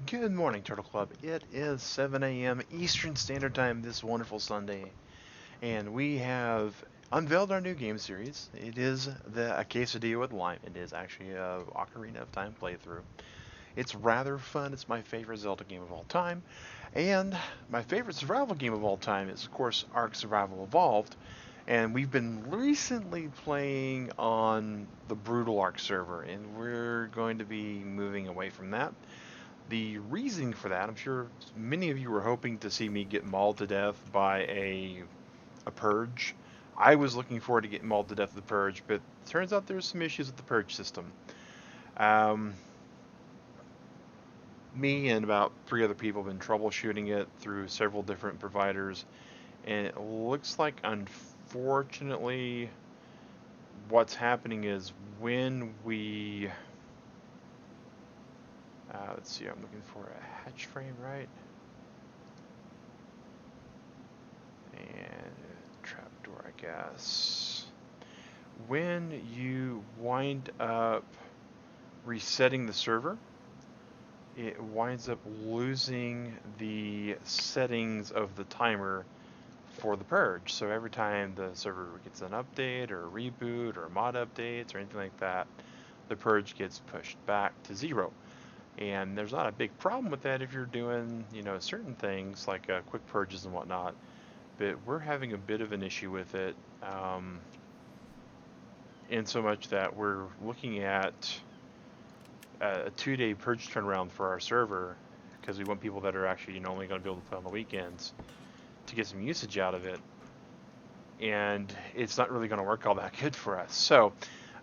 Good morning, Turtle Club. It is 7 a.m. Eastern Standard Time this wonderful Sunday, and we have unveiled our new game series. It is A Quesadilla with Lime. It is actually a Ocarina of Time playthrough. It's rather fun. It's my favorite Zelda game of all time, and my favorite survival game of all time is, of course, ARK Survival Evolved. And we've been recently playing on the Brutal ARK server, and we're going to be moving away from that. The reasoning for that, I'm sure many of you were hoping to see me get mauled to death by a purge. I was looking forward to getting mauled to death with the purge, but turns out there's some issues with the purge system. Um, Me and about three other people have been troubleshooting it through several different providers, and it looks like, unfortunately, what's happening is when we let's see, I'm looking for a hatch frame, right? And trapdoor, I guess. When you wind up resetting the server, it winds up losing the settings of the timer for the purge. So every time the server gets an update or a reboot or mod updates or anything like that, the purge gets pushed back to 0. And there's not a big problem with that if you're doing, certain things like quick purges and whatnot. But we're having a bit of an issue with it, in so much that we're looking at a 2-day purge turnaround for our server because we want people that are actually only going to be able to play on the weekends to get some usage out of it, and it's not really going to work all that good for us. So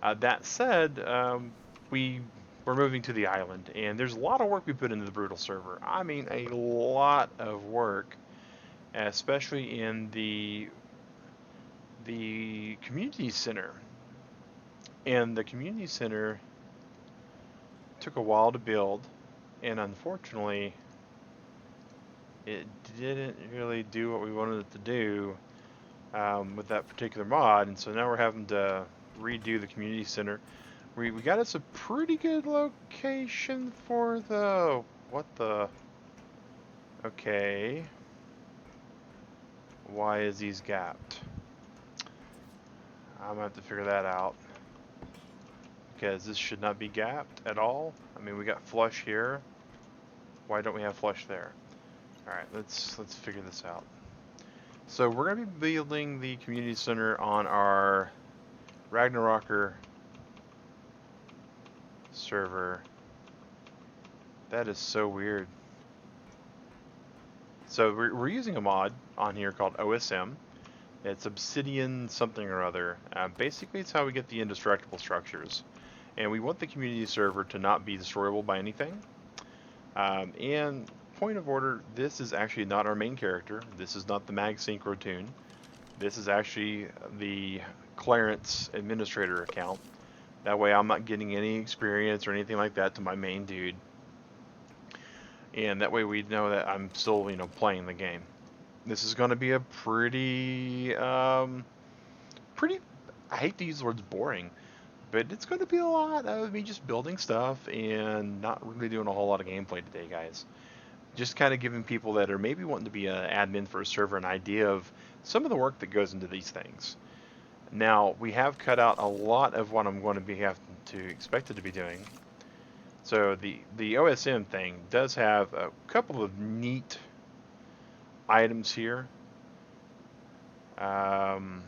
that said, we're moving to the island, and there's a lot of work we put into the Brutal server. I mean, a lot of work, especially in the community center. And the community center took a while to build, and unfortunately, it didn't really do what we wanted it to do with that particular mod. And so now we're having to redo the community center. We got us a pretty good location for the what the okay. Why is these gapped? I'm gonna have to figure that out, because this should not be gapped at all. I mean, we got flush here. Why don't we have flush there? All right, let's figure this out. So we're gonna be building the community center on our Ragnarocker server. That is so weird. So we're using a mod on here called OSM. It's Obsidian something or other. Basically, it's how we get the indestructible structures. And we want the community server to not be destroyable by anything. And point of order, this is actually not our main character. This is not the Mag Synchro tune. This is actually the Clarence administrator account. That way I'm not getting any experience or anything like that to my main dude. And that way we know that I'm still, playing the game. This is going to be a pretty, I hate to use the words boring, but it's going to be a lot of me just building stuff and not really doing a whole lot of gameplay today, guys. Just kind of giving people that are maybe wanting to be an admin for a server an idea of some of the work that goes into these things. Now, we have cut out a lot of what I'm going to be having to expected to be doing. So the OSM thing does have a couple of neat items here. And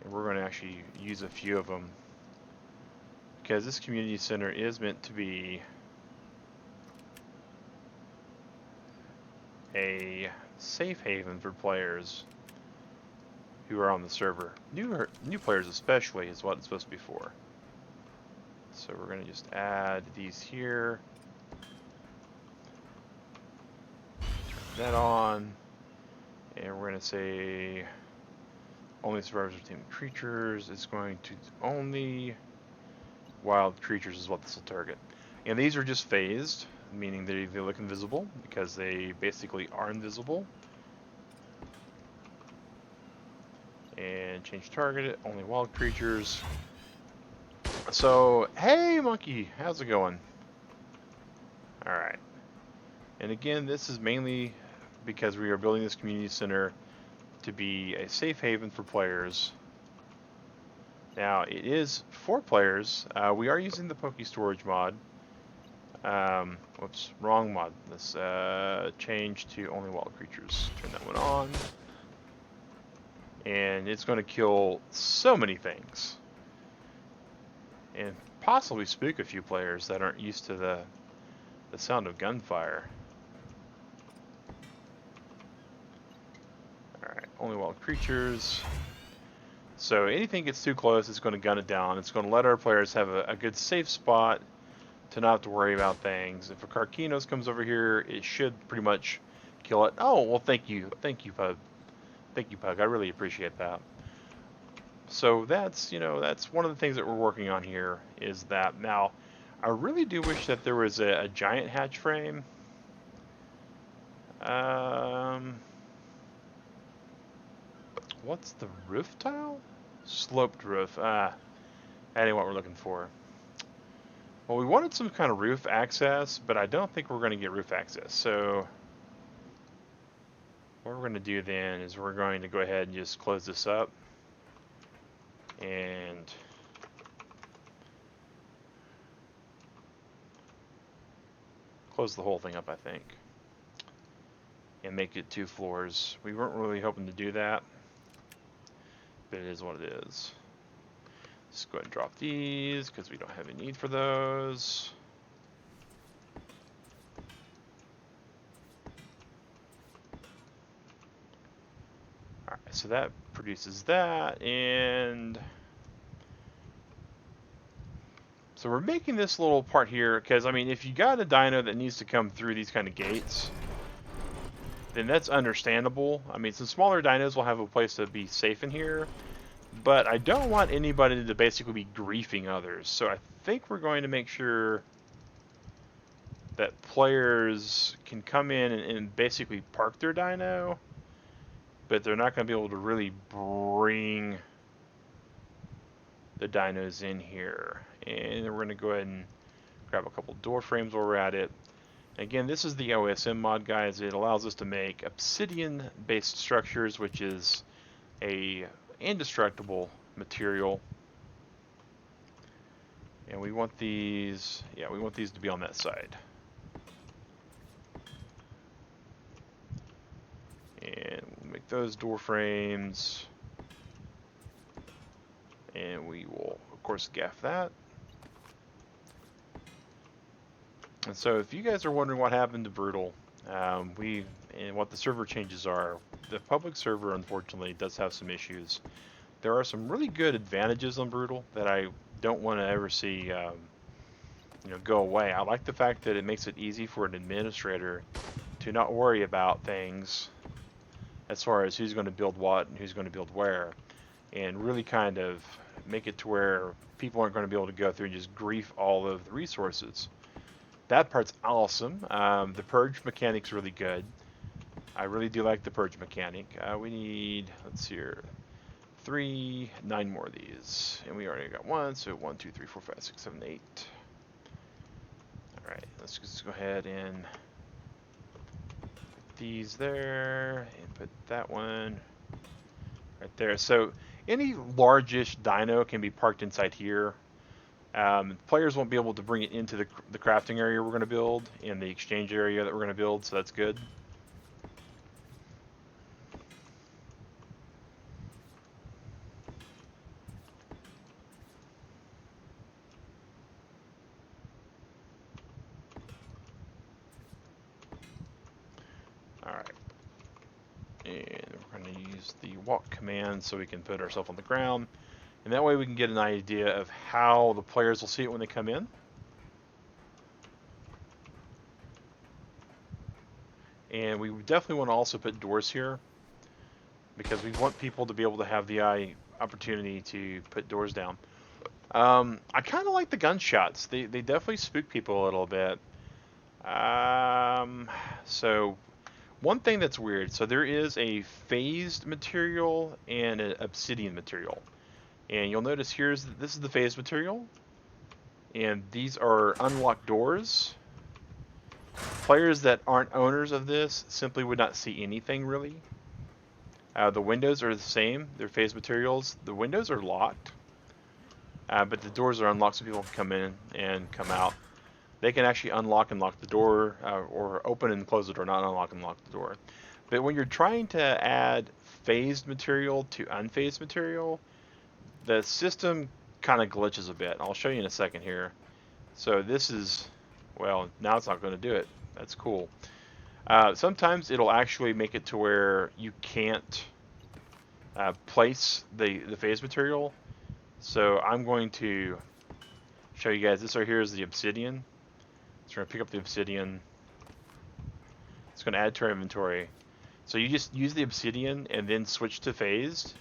we're going to actually use a few of them, because this community center is meant to be a safe haven for players who are on the server. New players especially is what it's supposed to be for. So we're going to just add these here. Turn that on. And we're going to say only survivors or team creatures. It's going to only wild creatures is what this will target. And these are just phased, meaning they look invisible because they basically are invisible. And change target, only wild creatures. So, hey monkey, how's it going? Alright. And again, this is mainly because we are building this community center to be a safe haven for players. Now, it is for players. We are using the Poke Storage mod. Whoops, wrong mod. Let's change to only wild creatures. Turn that one on. And it's going to kill so many things. And possibly spook a few players that aren't used to the sound of gunfire. Alright, only wild creatures. So anything gets too close, it's going to gun it down. It's going to let our players have a good safe spot to not have to worry about things. If a Carquinos comes over here, it should pretty much kill it. Oh, well, thank you, Pug. Thank you, Pug. I really appreciate that. So that's, that's one of the things that we're working on here, is that. Now, I really do wish that there was a giant hatch frame. What's the roof tile? Sloped roof. That ain't what we're looking for. Well, we wanted some kind of roof access, but I don't think we're going to get roof access. So what we're going to do then is we're going to go ahead and just close this up. And close the whole thing up, I think. And make it 2 floors. We weren't really hoping to do that, but it is what it is. Let's go ahead and drop these because we don't have any need for those. Alright, so that produces that, and so we're making this little part here because, I mean, if you got a dino that needs to come through these kind of gates, then that's understandable. I mean, some smaller dinos will have a place to be safe in here, but I don't want anybody to basically be griefing others. So I think we're going to make sure that players can come in and basically park their dino, but they're not going to be able to really bring the dinos in here. And we're going to go ahead and grab a couple door frames while we're at it. Again, this is the OSM mod, guys. It allows us to make obsidian-based structures, which is a indestructible material. And we want these, we want these to be on that side. And we'll make those door frames. And we will, of course, gaff that. And so if you guys are wondering what happened to Brutal, and what the server changes are, the public server, unfortunately, does have some issues. There are some really good advantages on Brutal that I don't want to ever see go away. I like the fact that it makes it easy for an administrator to not worry about things as far as who's going to build what and who's going to build where, and really kind of make it to where people aren't going to be able to go through and just grief all of the resources. That part's awesome. The purge mechanic's really good. I really do like the purge mechanic. We need, let's see here, 9 more of these. And we already got 1, so 1, 2, 3, 4, 5, 6, 7, 8. Alright, let's just go ahead and put these there, and put that one right there. So any largish dino can be parked inside here. Players won't be able to bring it into the crafting area we're going to build and the exchange area that we're going to build, so that's good. Alright. And we're going to use the walk command so we can put ourselves on the ground. And that way we can get an idea of how the players will see it when they come in. And we definitely want to also put doors here, because we want people to be able to have the opportunity to put doors down. I kind of like the gunshots. They definitely spook people a little bit. So one thing that's weird, so there is a phased material and an obsidian material. And you'll notice this is the phased material, And these are unlocked doors. Players that aren't owners of this simply would not see anything really. The windows are the same. They're phase materials. The windows are locked, but the doors are unlocked so people can come in and come out. They can actually unlock and lock the door, or open and close the door, not unlock and lock the door. But when you're trying to add phased material to unphased material, the system kind of glitches a bit. I'll show you in a second here. So this is, well, now it's not going to do it. That's cool. Sometimes it'll actually make it to where you can't place the phase material. So I'm going to show you guys. This right here is the obsidian. So we're going to pick up the obsidian. It's going to add to our inventory. So you just use the obsidian and then switch to phased,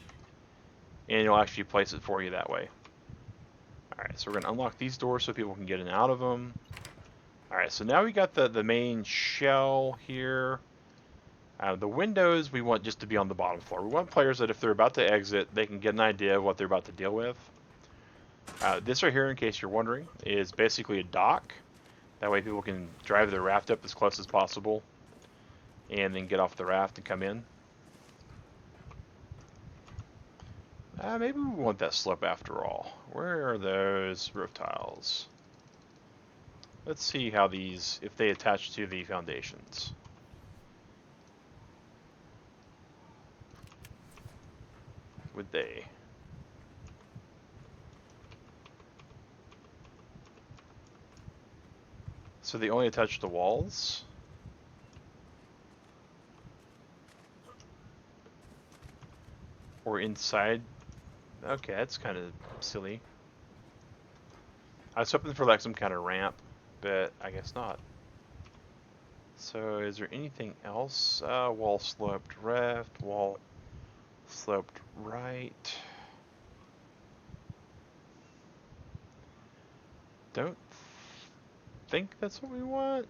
and it'll actually place it for you that way. Alright, so we're going to unlock these doors so people can get in and out of them. Alright, so now we got the main shell here. The windows we want just to be on the bottom floor. We want players that if they're about to exit, they can get an idea of what they're about to deal with. This right here, in case you're wondering, is basically a dock. That way people can drive their raft up as close as possible and then get off the raft and come in. Maybe we want that slope after all. Where are those roof tiles? Let's see how these, if they attach to the foundations. Would they? So they only attach to walls? Or inside? Okay, that's kind of silly. I was hoping for like some kind of ramp, but I guess not. So is there anything else? Wall sloped left, wall sloped right. Don't think that's what we want.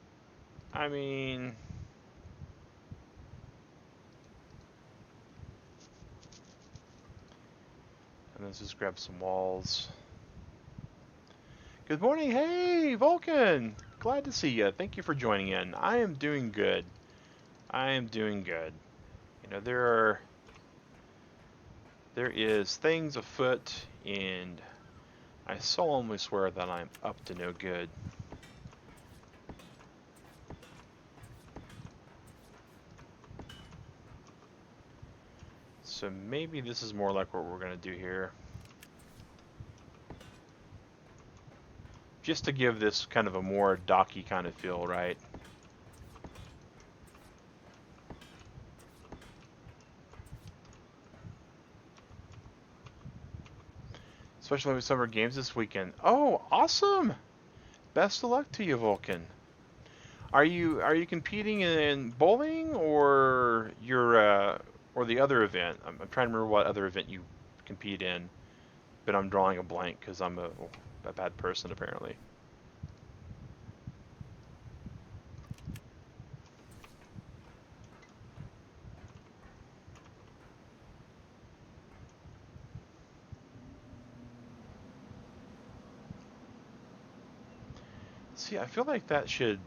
I mean, and let's just grab some walls. Good morning, hey Vulcan! Glad to see you. Thank you for joining in. I am doing good. I am doing good. You know, there is things afoot, and I solemnly swear that I'm up to no good. So maybe this is more like what we're going to do here. Just to give this kind of a more docky kind of feel, right? Especially with summer games this weekend. Oh, awesome! Best of luck to you, Vulcan. Are you competing in bowling or or the other event? I'm trying to remember what other event you compete in, but I'm drawing a blank because I'm a bad person apparently. See, I feel like that should,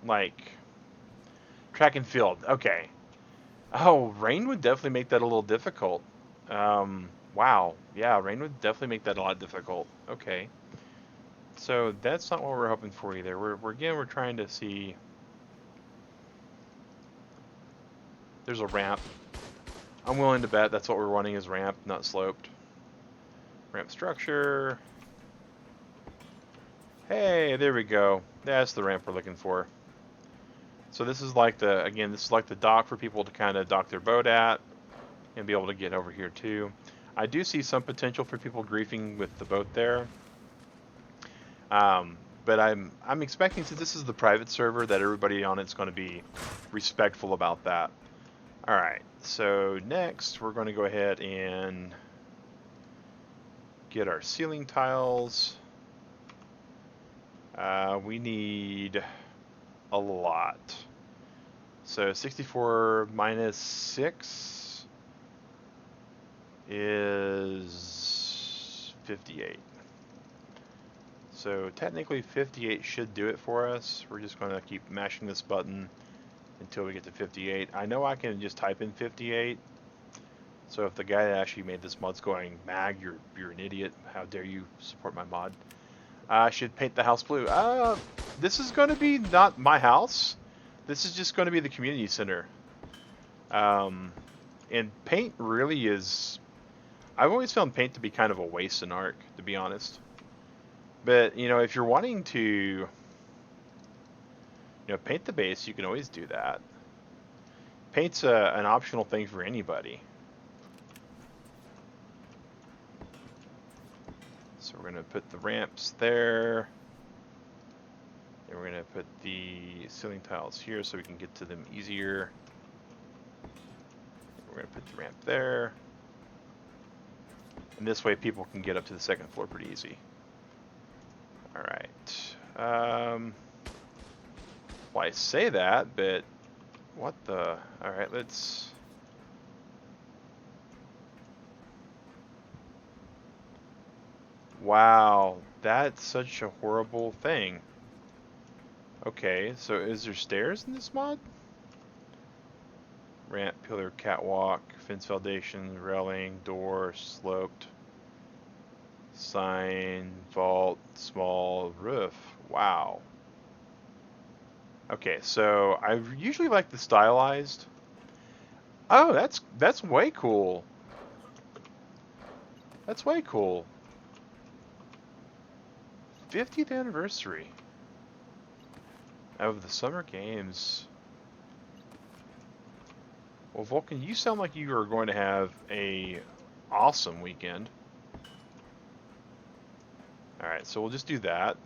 like, track and field. Okay. Oh, rain would definitely make that a little difficult. Wow. Yeah, rain would definitely make that a lot difficult. Okay. So that's not what we're hoping for either. We're trying to see. There's a ramp. I'm willing to bet that's what we're wanting is ramp, not sloped. Ramp structure. Hey, there we go. That's the ramp we're looking for. So this is like this is like the dock for people to kind of dock their boat at and be able to get over here too. I do see some potential for people griefing with the boat there. But I'm expecting, since this is the private server, that everybody on it's going to be respectful about that. All right, so next we're going to go ahead and get our ceiling tiles. We need a lot. So 64 minus 6 is 58. So technically 58 should do it for us. We're just going to keep mashing this button until we get to 58. I know I can just type in 58. So if the guy that actually made this mod's going, Mag, you're an idiot. How dare you support my mod? I should paint the house blue. This is going to be not my house. This is just going to be the community center. And paint really is... I've always found paint to be kind of a waste in ARK, to be honest. But, you know, if you're wanting to, you know, paint the base, you can always do that. Paint's an optional thing for anybody. So we're going to put the ramps there. And we're going to put the ceiling tiles here so we can get to them easier. We're going to put the ramp there. And this way people can get up to the second floor pretty easy. Alright. Well, I say that, but what the... Alright, let's... Wow, that's such a horrible thing. Okay, so is there stairs in this mod? Ramp, pillar, catwalk, fence foundation, railing, door, sloped, sign, vault, small roof. Wow. Okay, so I usually like the stylized. Oh, that's way cool. That's way cool. 50th anniversary of the Summer Games. Well, Vulcan, you sound like you are going to have a awesome weekend. Alright, so we'll just do that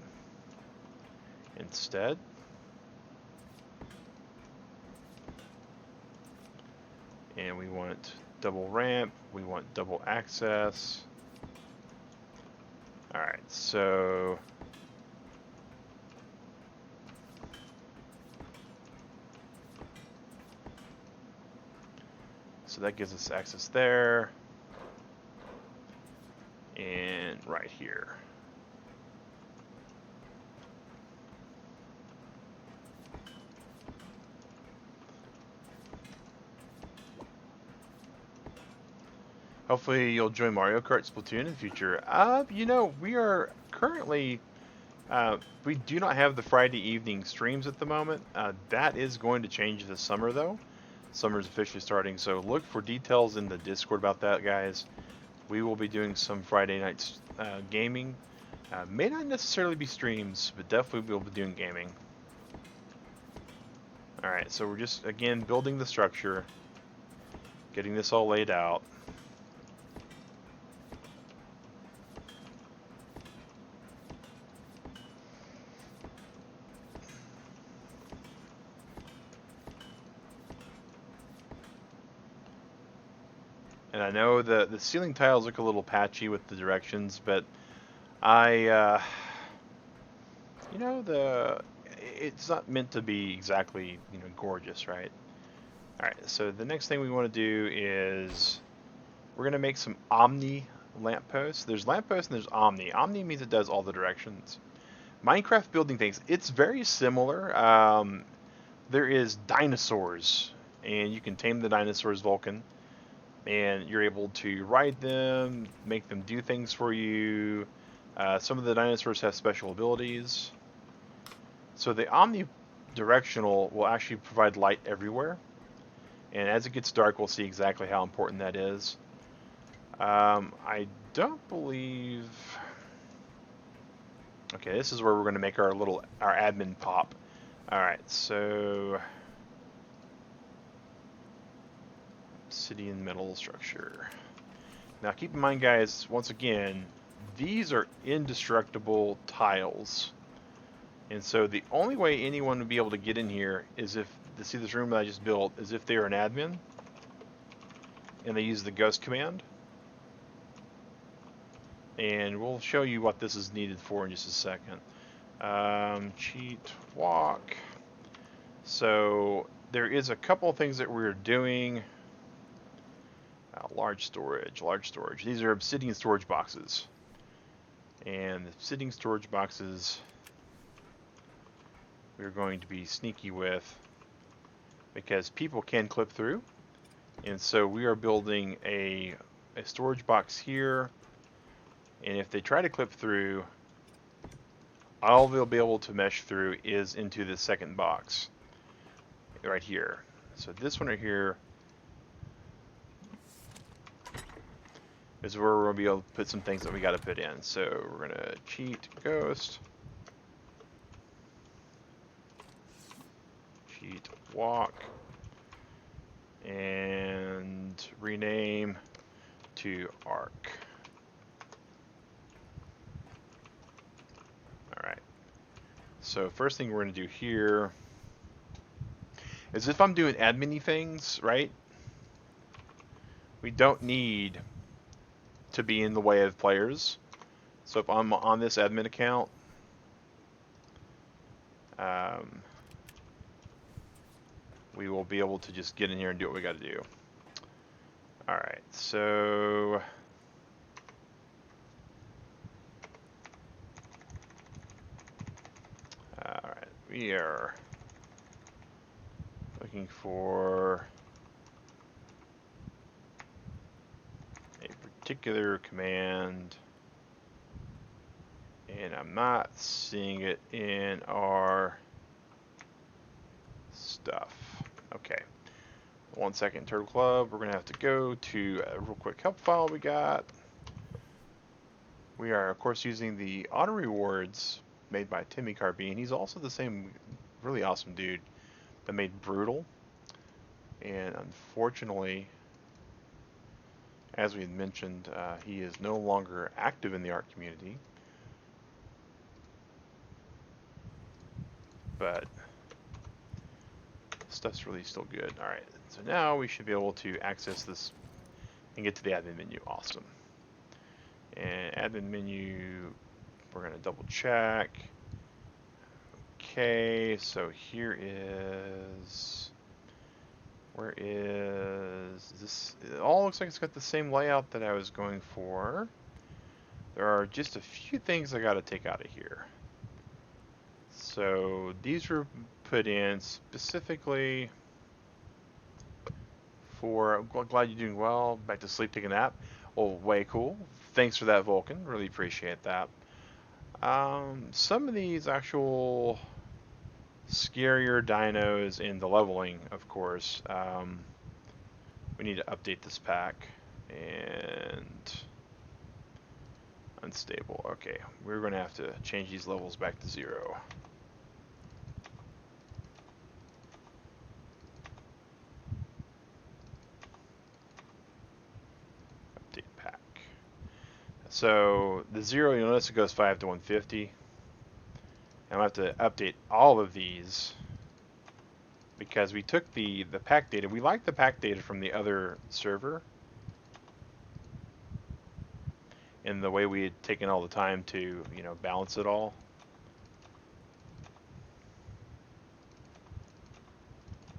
instead. And we want double ramp, we want double access. Alright, so... So that gives us access there. And right here. Hopefully you'll join Mario Kart Splatoon in the future. You know, we are currently... we do not have the Friday evening streams at the moment. That is going to change this summer, though. Summer's officially starting, so look for details in the Discord about that, guys. We will be doing some Friday night gaming. May not necessarily be streams, but definitely we'll be doing gaming. Alright, so we're just, again, building the structure. Getting this all laid out. And I know the ceiling tiles look a little patchy with the directions, but you know, it's not meant to be exactly, you know, gorgeous, right? All right, so the next thing we want to do is we're going to make some Omni lampposts. There's lampposts and there's Omni. Omni means it does all the directions. Minecraft building things, it's very similar. There is dinosaurs, and you can tame the dinosaurs, Vulcan. And you're able to ride them, make them do things for you. Some of the dinosaurs have special abilities. So the omnidirectional will actually provide light everywhere. And as it gets dark, we'll see exactly how important that is. I don't believe... Okay, this is where we're going to make our admin pop. Alright, so... Obsidian metal structure. Now keep in mind, guys, once again, these are indestructible tiles. And so the only way anyone would be able to get in here is if, to see this room that I just built, is if they are an admin and they use the ghost command. And we'll show you what this is needed for in just a second. Cheat walk. So there is a couple of things that we're doing. Large storage. These are obsidian storage boxes. And the sitting storage boxes we're going to be sneaky with, because people can clip through. And so we are building a storage box here, and if they try to clip through, all they'll be able to mesh through is into the second box right here. So this one right here is where we're going to be able to put some things that we got to put in. So we're going to cheat ghost, cheat walk, and rename to ARK. Alright, so first thing we're going to do here is, if I'm doing admin-y things, right, we don't need to be in the way of players. So if I'm on this admin account, we will be able to just get in here and do what we got to do. Alright, so alright, we are looking for a particular command, and I'm not seeing it in our stuff. Okay, 1 second, Turtle Club. We're gonna have to go to a real quick help file we got. We are of course using the auto rewards made by Timmy Carbine. He's also the same really awesome dude that made Brutal, and unfortunately, as we had mentioned, he is no longer active in the ARK community, but stuff's really still good. Alright, so now we should be able to access this and get to the admin menu. Awesome. And admin menu, we're going to double check. Okay, so here is, where is this? It all looks like it's got the same layout that I was going for. There are just a few things I got to take out of here. So these were put in specifically for, I'm glad you're doing well, back to sleep, take a nap. Oh, way cool. Thanks for that, Vulcan. Really appreciate that. Some of these actual scarier dinos in the leveling, of course, we need to update this pack. And unstable. Okay, we're going to have to change these levels back to 0. Update pack. So the 0, you'll notice it goes 5 to 150. And I'll have to update all of these because we took the pack data. We like the pack data from the other server, in the way we had taken all the time to, you know, balance it all.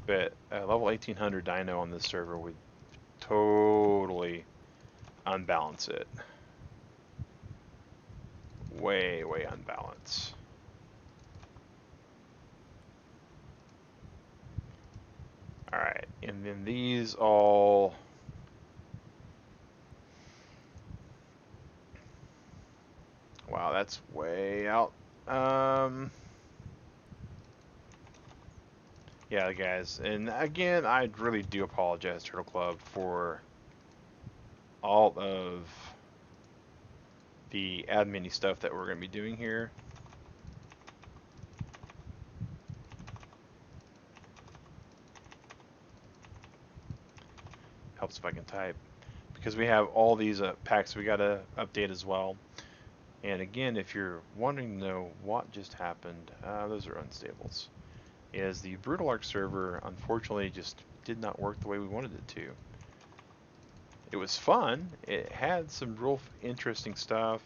But a level 1800 dino on this server would totally unbalance it. Way, way unbalanced. Alright, and then these all... Wow, that's way out. Yeah, guys, and again, I really do apologize, Turtle Club, for all of the admin-y stuff that we're going to be doing here. Helps if I can type. Because we have all these packs we got to update as well. And again, if you're wanting to know what just happened, those are unstables. Is the Brutal ARK server unfortunately just did not work the way we wanted it to. It was fun. It had some real interesting stuff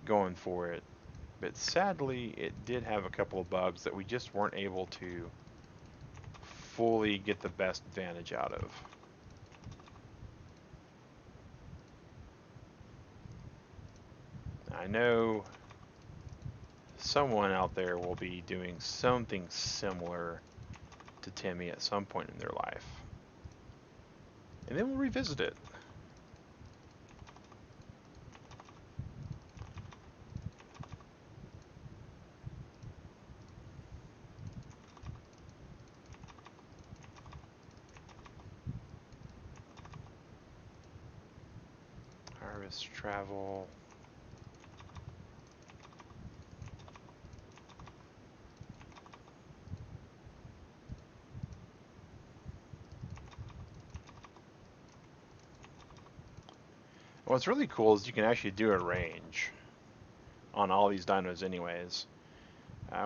going for it. But sadly, it did have a couple of bugs that we just weren't able to fully get the best advantage out of. I know someone out there will be doing something similar to Timmy at some point in their life. And then we'll revisit it. Harvest travel. What's really cool is you can actually do a range on all these dinos anyways.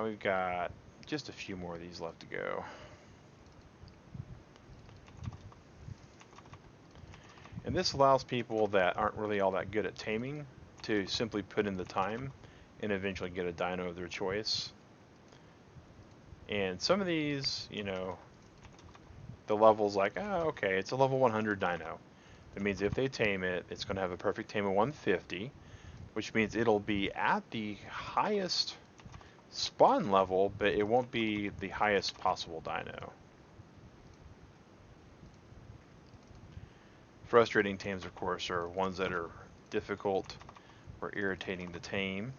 We've got just a few more of these left to go. And this allows people that aren't really all that good at taming to simply put in the time and eventually get a dino of their choice. And some of these, you know, the level's like, oh, okay, it's a level 100 dino. That means if they tame it, it's going to have a perfect tame of 150, which means it'll be at the highest spawn level, but it won't be the highest possible dino. Frustrating tames, of course, are ones that are difficult or irritating to tame.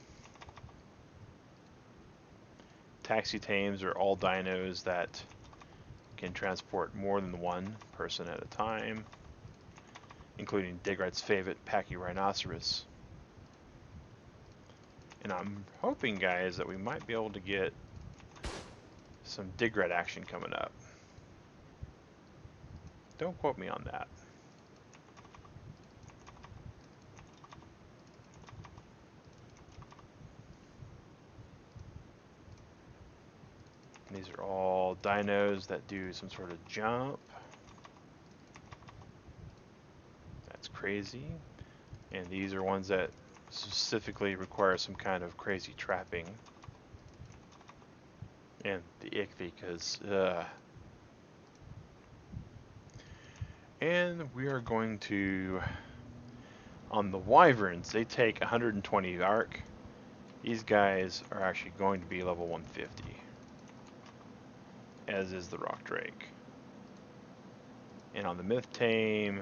Taxi tames are all dinos that can transport more than one person at a time, including Digright's favorite Packy Rhinoceros. And I'm hoping, guys, that we might be able to get some Digrite action coming up. Don't quote me on that. These are all dinos that do some sort of jump. That's crazy. And these are ones that specifically require some kind of crazy trapping. And the ichthy, because and we are going to, on the wyverns, they take 120 ARK. These guys are actually going to be level 150, as is the rock drake. And on the myth tame,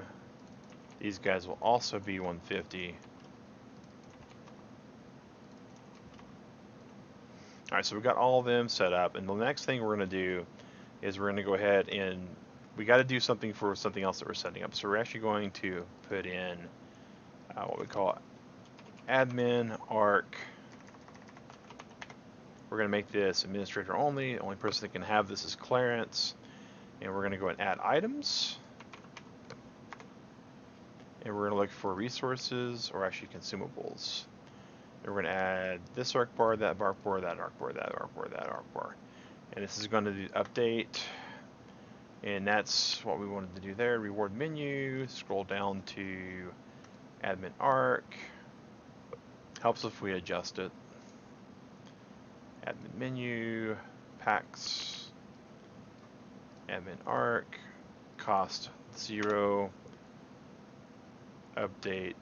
these guys will also be 150. Alright, so we've got all of them set up, and the next thing we're going to do is we're going to go ahead and we got to do something for something else that we're setting up. So we're actually going to put in what we call admin ARK. We're going to make this administrator only. The only person that can have this is Clarence. And we're going to go and add items. And we're going to look for resources, or actually consumables. And we're going to add this ARK bar, that ARK bar, that ARK bar, that ARK bar, that ARK bar. And this is going to do update. And that's what we wanted to do there. Reward menu, scroll down to admin ARK. Helps if we adjust it. Admin menu, packs, admin ARK, cost 0, update.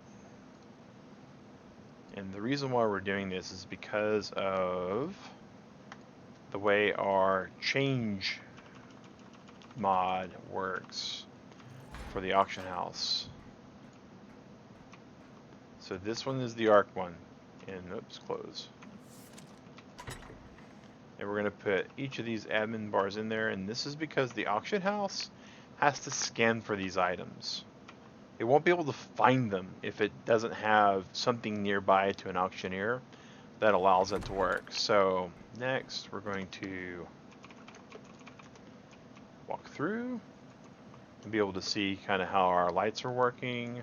And the reason why we're doing this is because of the way our change mod works for the auction house. So this one is the ARK one, and oops, close. And we're going to put each of these admin bars in there, and this is because the auction house has to scan for these items. It won't be able to find them if it doesn't have something nearby to an auctioneer that allows it to work. So next we're going to walk through and be able to see kind of how our lights are working.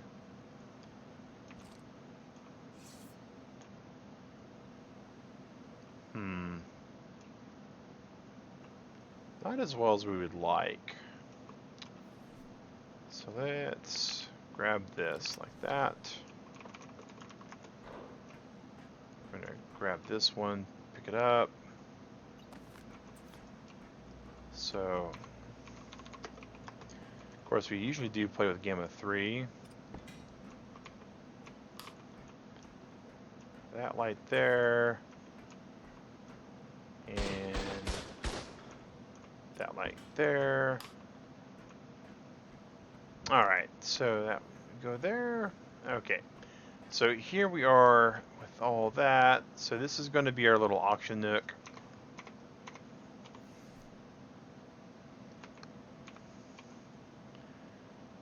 Not as well as we would like. So let's grab this like that. I'm going to grab this one, pick it up. So, of course, we usually do play with gamma 3. that light there, and that light there. Alright, so that would go there. Okay, so here we are with all that. So this is going to be our little auction nook.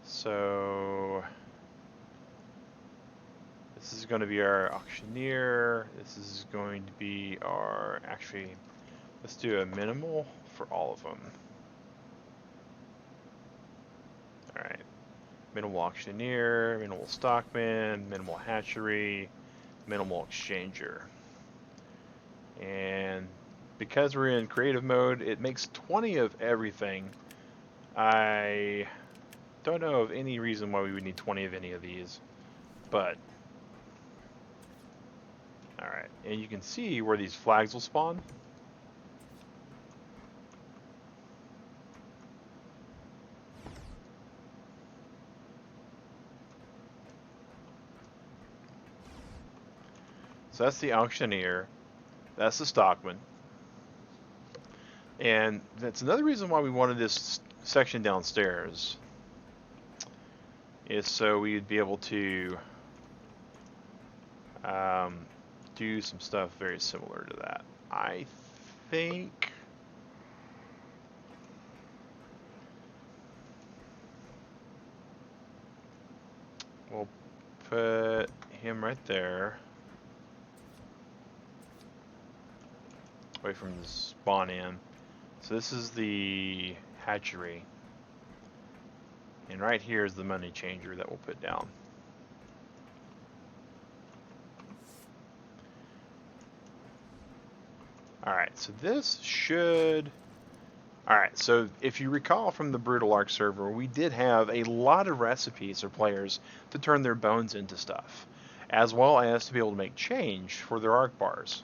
So this is going to be our auctioneer. This is going to be our, actually, let's do a minimal for all of them. Alright, minimal auctioneer, minimal stockman, minimal hatchery, minimal exchanger. And because we're in creative mode, it makes 20 of everything. I don't know of any reason why we would need 20 of any of these, but alright, and you can see where these flags will spawn. So that's the auctioneer, that's the stockman, and that's another reason why we wanted this section downstairs, is so we'd be able to do some stuff very similar to that. I think we'll put him right there, away from the spawn in. So this is the hatchery, and right here is the money changer that we'll put down. Alright, so this should... Alright, so if you recall from the Brutal ARK server, we did have a lot of recipes for players to turn their bones into stuff, as well as to be able to make change for their ARK bars.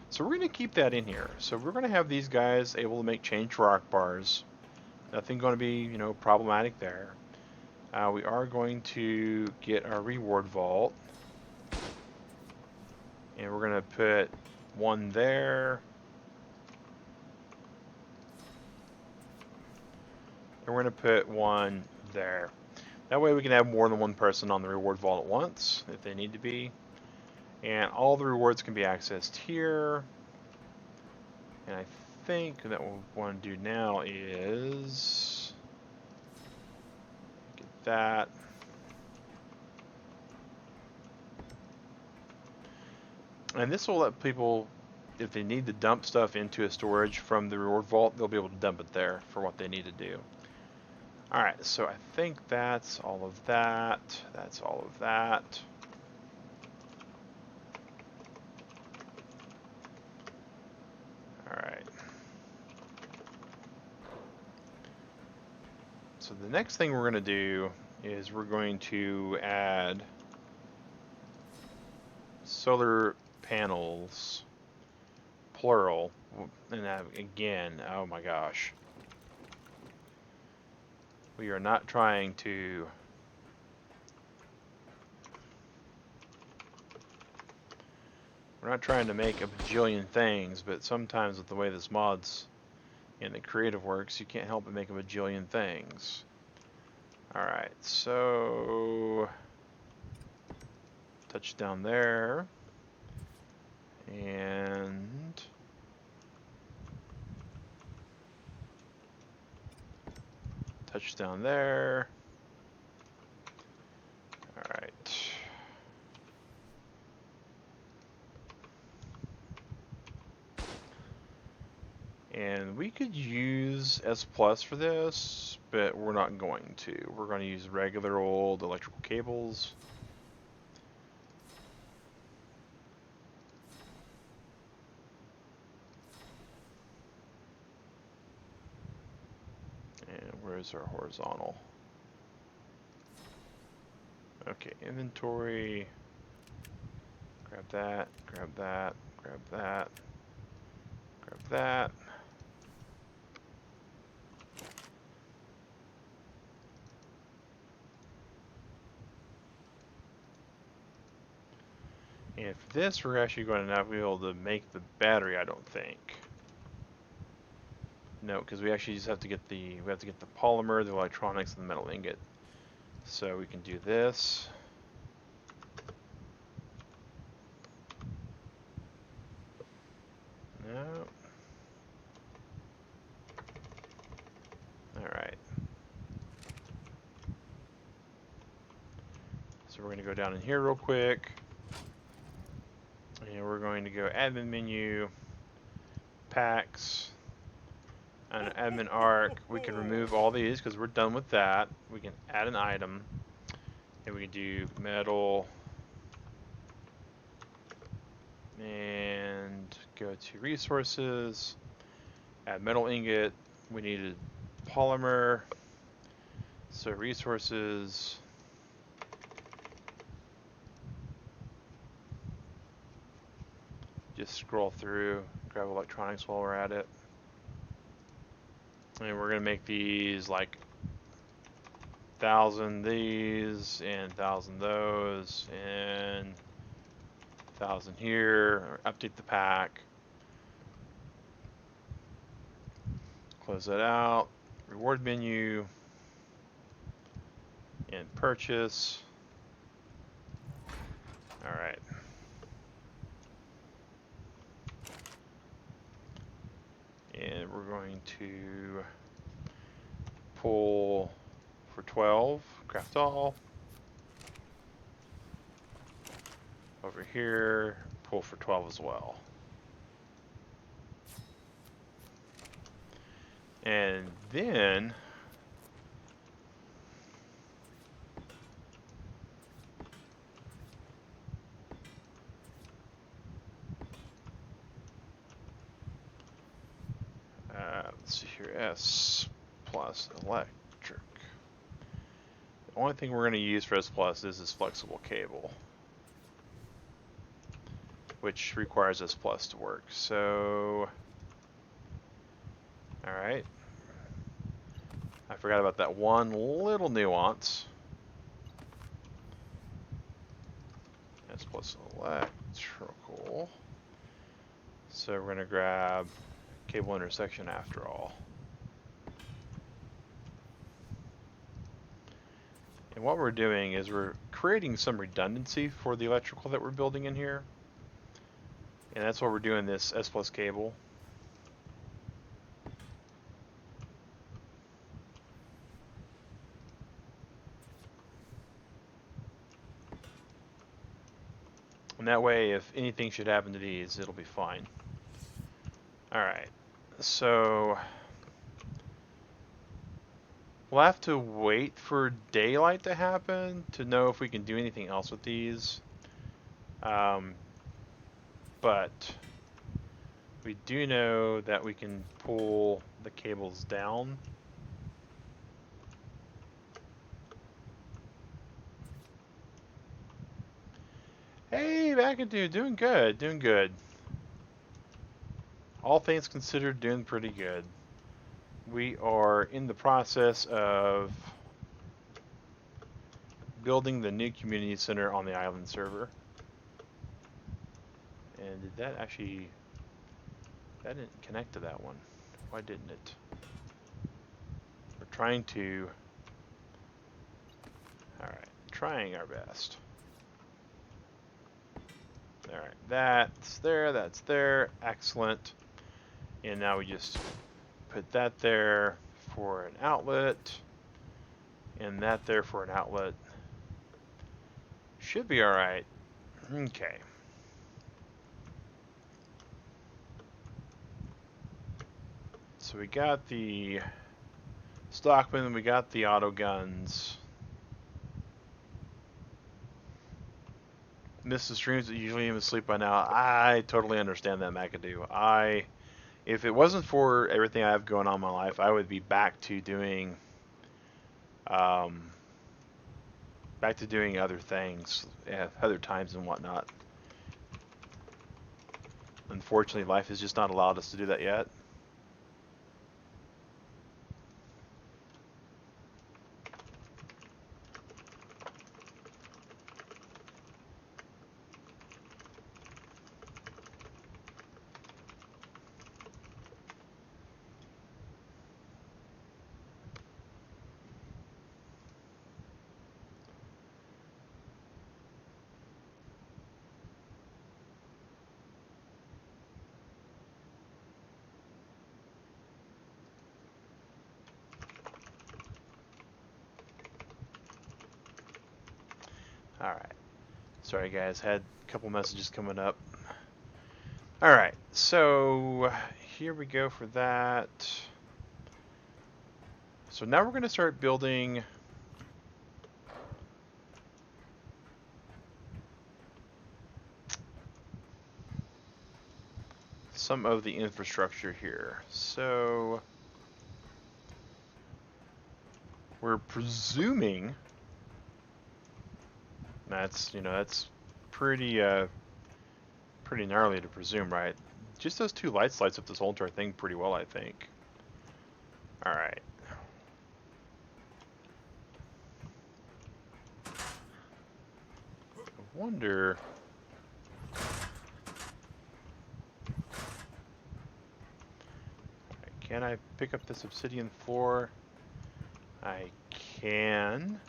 So we're going to keep that in here. So we're going to have these guys able to make change for ARK bars. Nothing going to be, you know, problematic there. We are going to get our reward vault, and we're going to put one there. And we're going to put one there. That way we can have more than one person on the reward vault at once, if they need to be. And all the rewards can be accessed here. And I think that what we want to do now is get that. And this will let people, if they need to dump stuff into a storage from the reward vault, they'll be able to dump it there for what they need to do. Alright, so I think that's all of that. That's all of that. Alright. So the next thing we're going to do is we're going to add solar panels, plural. And again, oh my gosh. We are not trying to make a bajillion things, but sometimes with the way this mod's in the creative works, you can't help but make a bajillion things. Alright, so touch down there, and touch down there. Alright. And we could use S Plus for this, but we're not going to. We're going to use regular old electrical cables. And where's our horizontal? Okay, inventory. Grab that, grab that, grab that, grab that. And for this, we're actually going to not be able to make the battery, I don't think. No, because we actually just have to get the polymer, the electronics, and the metal ingot. So we can do this. No. Alright. So we're going to go down in here real quick. And we're going to go admin menu, packs, and admin ARK. We can remove all these because we're done with that. We can add an item. And we can do metal. And go to resources, add metal ingot. We needed polymer. So resources. Just scroll through, grab electronics while we're at it. And we're gonna make these like 1,000 these and 1,000 those and 1,000 here. Update the pack. Close that out. Reward menu and purchase. All right. And we're going to pull for 12, craft all. Over here, pull for 12 as well. And then let's see here, S plus electric. The only thing we're going to use for S plus is this flexible cable, which requires S plus to work. So, all right. I forgot about that one little nuance. S plus electrical. So we're going to grab cable intersection after all. And what we're doing is we're creating some redundancy for the electrical that we're building in here. And that's why we're doing this S plus cable. And that way, if anything should happen to these, it'll be fine. Alright, so we'll have to wait for daylight to happen to know if we can do anything else with these. But we do know that we can pull the cables down. Hey, McAdoo, doing good, doing good. All things considered, doing pretty good. We are in the process of building the new community center on the island server. And did that actually... that didn't connect to that one. Why didn't it? We're trying to... Alright, trying our best. Alright, that's there, excellent. And now we just put that there for an outlet, and that there for an outlet. Should be alright. Okay. So we got the Stockman, we got the auto guns. Miss the streams that usually am asleep by now. I totally understand that, McAdoo. If it wasn't for everything I have going on in my life, I would be back to doing other things at other times and whatnot. Unfortunately, life has just not allowed us to do that yet. Alright. Sorry guys, had a couple messages coming up. Alright, so here we go for that. So now we're going to start building some of the infrastructure here. So we're presuming that's pretty pretty gnarly to presume, right? Just those two lights lights up this whole entire thing pretty well, I think. All right. I wonder. Can I pick up this obsidian floor? I can.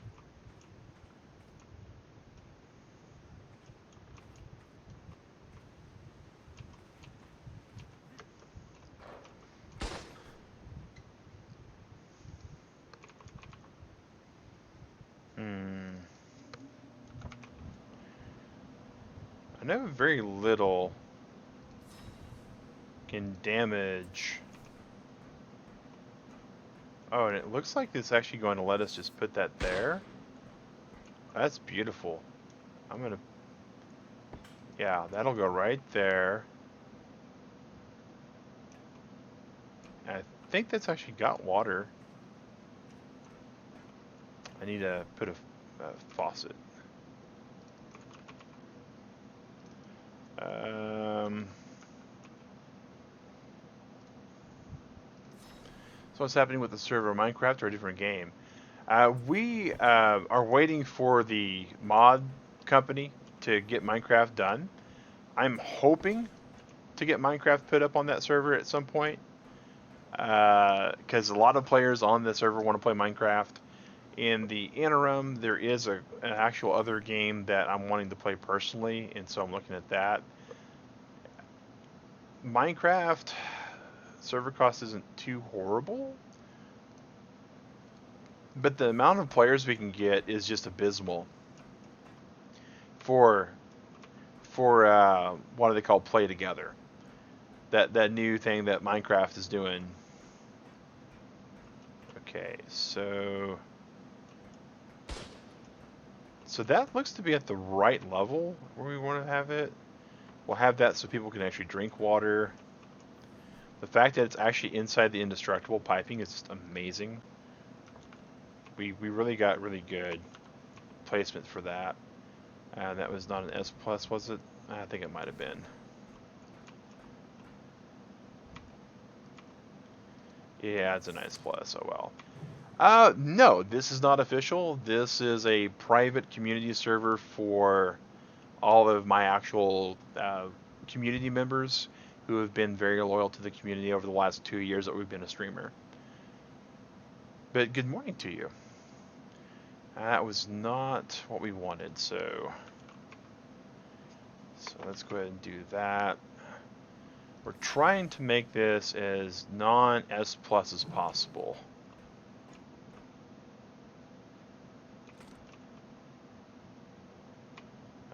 I know very little can damage. Oh, and it looks like it's actually going to let us just put that there. That's beautiful. I'm gonna, yeah, that'll go right there. I think that's actually got water. I need to put a faucet. So what's happening with the server? Minecraft or a different game? We are waiting for the mod company to get Minecraft done. I'm hoping to get Minecraft put up on that server at some point, because a lot of players on the server want to play Minecraft. In the interim, there is an actual other game that I'm wanting to play personally, and so I'm looking at that. Minecraft server cost isn't too horrible, but the amount of players we can get is just abysmal for what do they call play together, that new thing that Minecraft is doing. Okay, so that looks to be at the right level where we want to have it. We'll have that so people can actually drink water. The fact that it's actually inside the indestructible piping is just amazing. We really got really good placement for that. And that was not an S+, was it? I think it might have been. Yeah, it's a nice plus, oh well. No, this is not official. This is a private community server for all of my actual community members who have been very loyal to the community over the last 2 years that we've been a streamer. But good morning to you. That was not what we wanted, so let's go ahead and do that. We're trying to make this as non-S+ as possible.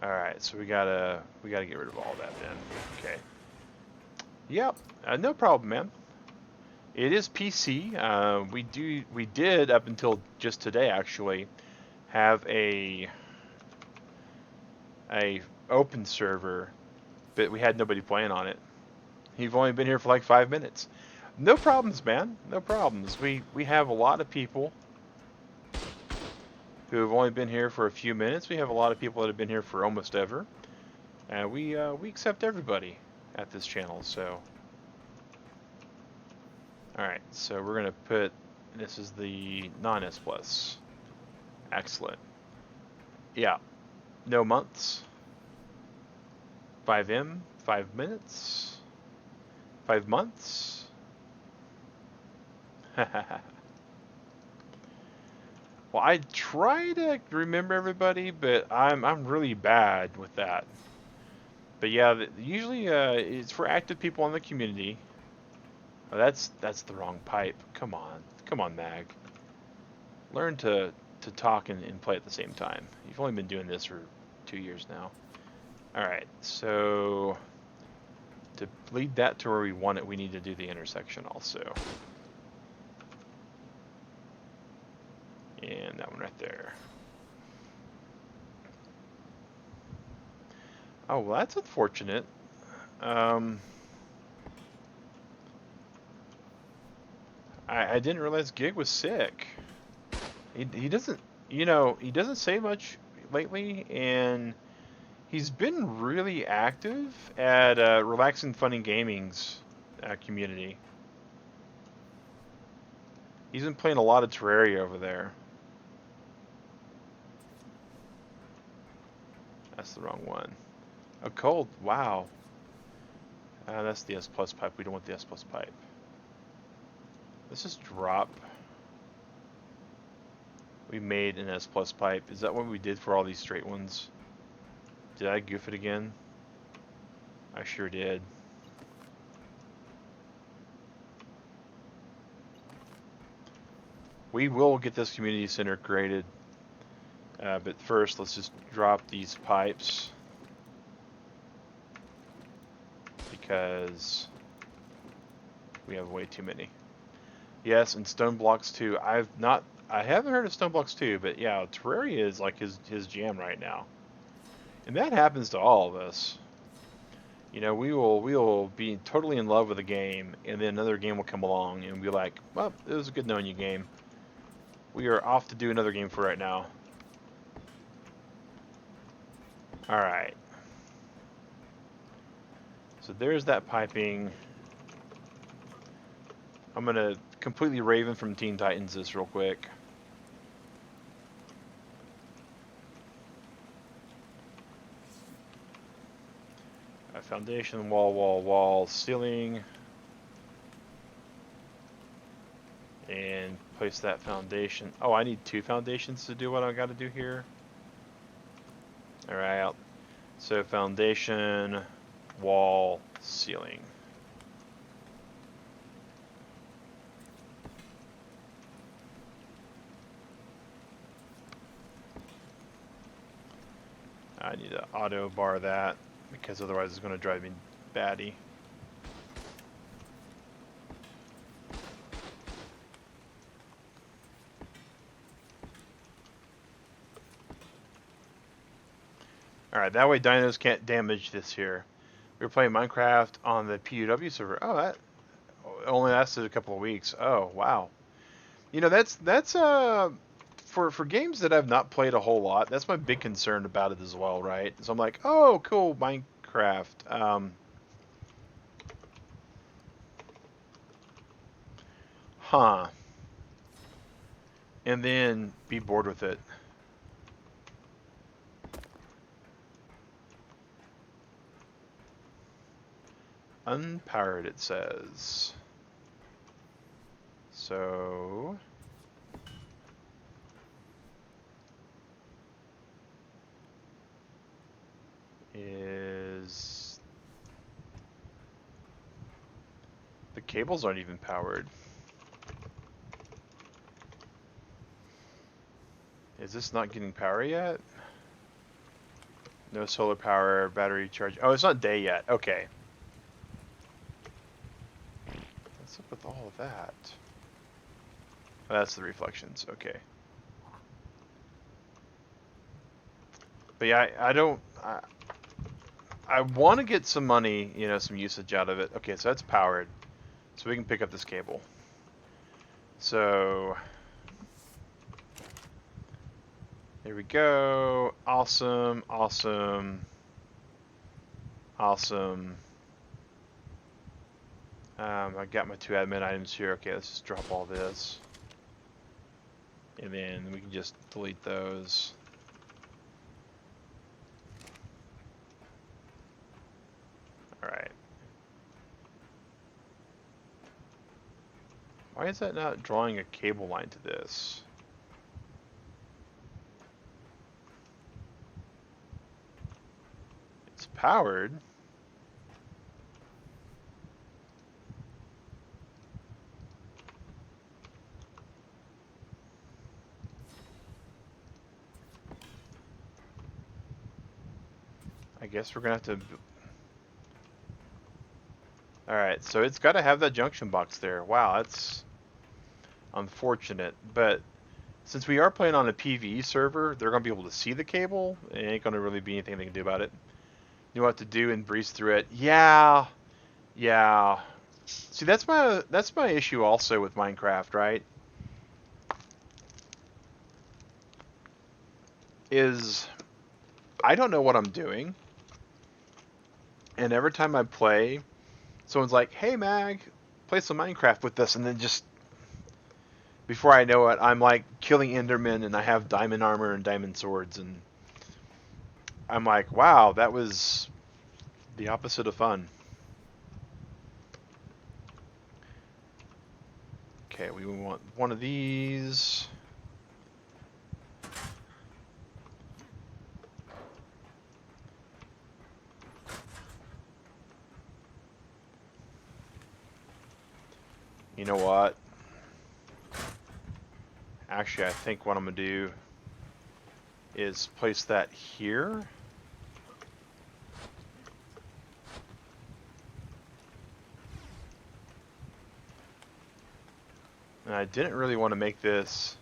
All right, so we gotta get rid of all that then. Okay. Yep, no problem, man. It is PC. We did up until just today actually have a open server, but we had nobody playing on it. You've only been here for like 5 minutes. No problems, man. No problems. We have a lot of people who have only been here for a few minutes. We have a lot of people that have been here for almost ever. And we accept everybody at this channel, so. Alright, so we're gonna put, this is the non-S+. Excellent. Yeah. No months. 5M, 5 minutes. 5 months. Well, I try to remember everybody, but I'm really bad with that. But yeah, usually it's for active people in the community. Oh, that's the wrong pipe. Come on, Mag. Learn to to talk and play at the same time. You've only been doing this for 2 years now. All right, so to lead that to where we want it, we need to do the intersection also. And that one right there. Oh, well, that's unfortunate. I didn't realize Gig was sick. He doesn't, you know, he doesn't say much lately, and he's been really active at Relaxing Funny Gaming's community. He's been playing a lot of Terraria over there. That's the wrong one. A cold, wow. That's the S plus pipe. We don't want the S plus pipe. Let's just drop. We made an S plus pipe. Is that what we did for all these straight ones? Did I goof it again? I sure did. We will get this community center created. But first, let's just drop these pipes. Because we have way too many. Yes, and stone blocks too. I haven't heard of stone blocks too, but yeah, Terraria is like his jam right now. And that happens to all of us. You know, we will be totally in love with a game, and then another game will come along and be like, well, it was a good knowing you game. We are off to do another game for right now. Alright. So there's that piping. I'm going to completely Raven from Teen Titans this real quick. Foundation, wall, ceiling. And place that foundation. Oh, I need 2 foundations to do what I got to do here. Alright. So foundation, wall, ceiling. I need to auto bar that because otherwise it's going to drive me batty. Alright, that way dinos can't damage this here. We were playing Minecraft on the PUW server. Oh, that only lasted a couple of weeks. Oh, wow. You know, that's for games that I've not played a whole lot, that's my big concern about it as well, right? So I'm like, oh, cool, Minecraft. Huh. And then be bored with it. Unpowered, it says. So is the cables aren't even powered. Is this not getting power yet? No solar power, battery charge. Oh, it's not day yet. Okay. What's up with all of that? Oh, that's the reflections. Okay. But yeah, I want to get some money, you know, some usage out of it. Okay, so that's powered. So we can pick up this cable. So there we go. Awesome, awesome, awesome. I got my 2 admin items here. Okay, let's just drop all this. And then we can just delete those. Alright. Why is that not drawing a cable line to this? It's powered. guess we're gonna have to... Alright, so it's got to have that junction box there. Wow, that's unfortunate. But since we are playing on a PvE server, they're going to be able to see the cable. It ain't going to really be anything they can do about it. You know what to do and breeze through it. Yeah. See, that's my issue also with Minecraft, right? Is I don't know what I'm doing. And every time I play, someone's like, "Hey, Mag, play some Minecraft with us," and then just before I know it, I'm like killing Endermen, and I have diamond armor and diamond swords, and I'm like, "Wow, that was the opposite of fun." Okay, we want one of these. You know what? Actually, I think what I'm going to do is place that here. And I didn't really want to make this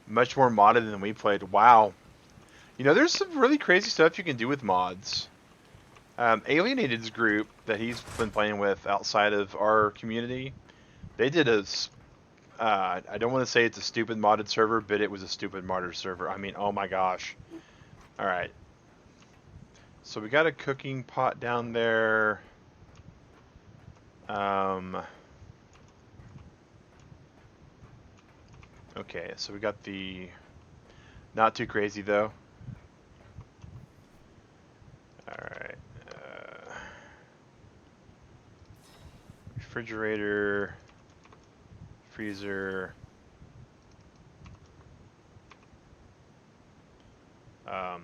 much more modded than we played. Wow. You know, there's some really crazy stuff you can do with mods. Alienated's group that he's been playing with outside of our community, they did a... I don't want to say it's a stupid modded server, but it was a stupid modded server. I mean, oh my gosh. Alright. So we got a cooking pot down there. Okay, so we got the... Not too crazy, though. Alright. Refrigerator... Freezer. I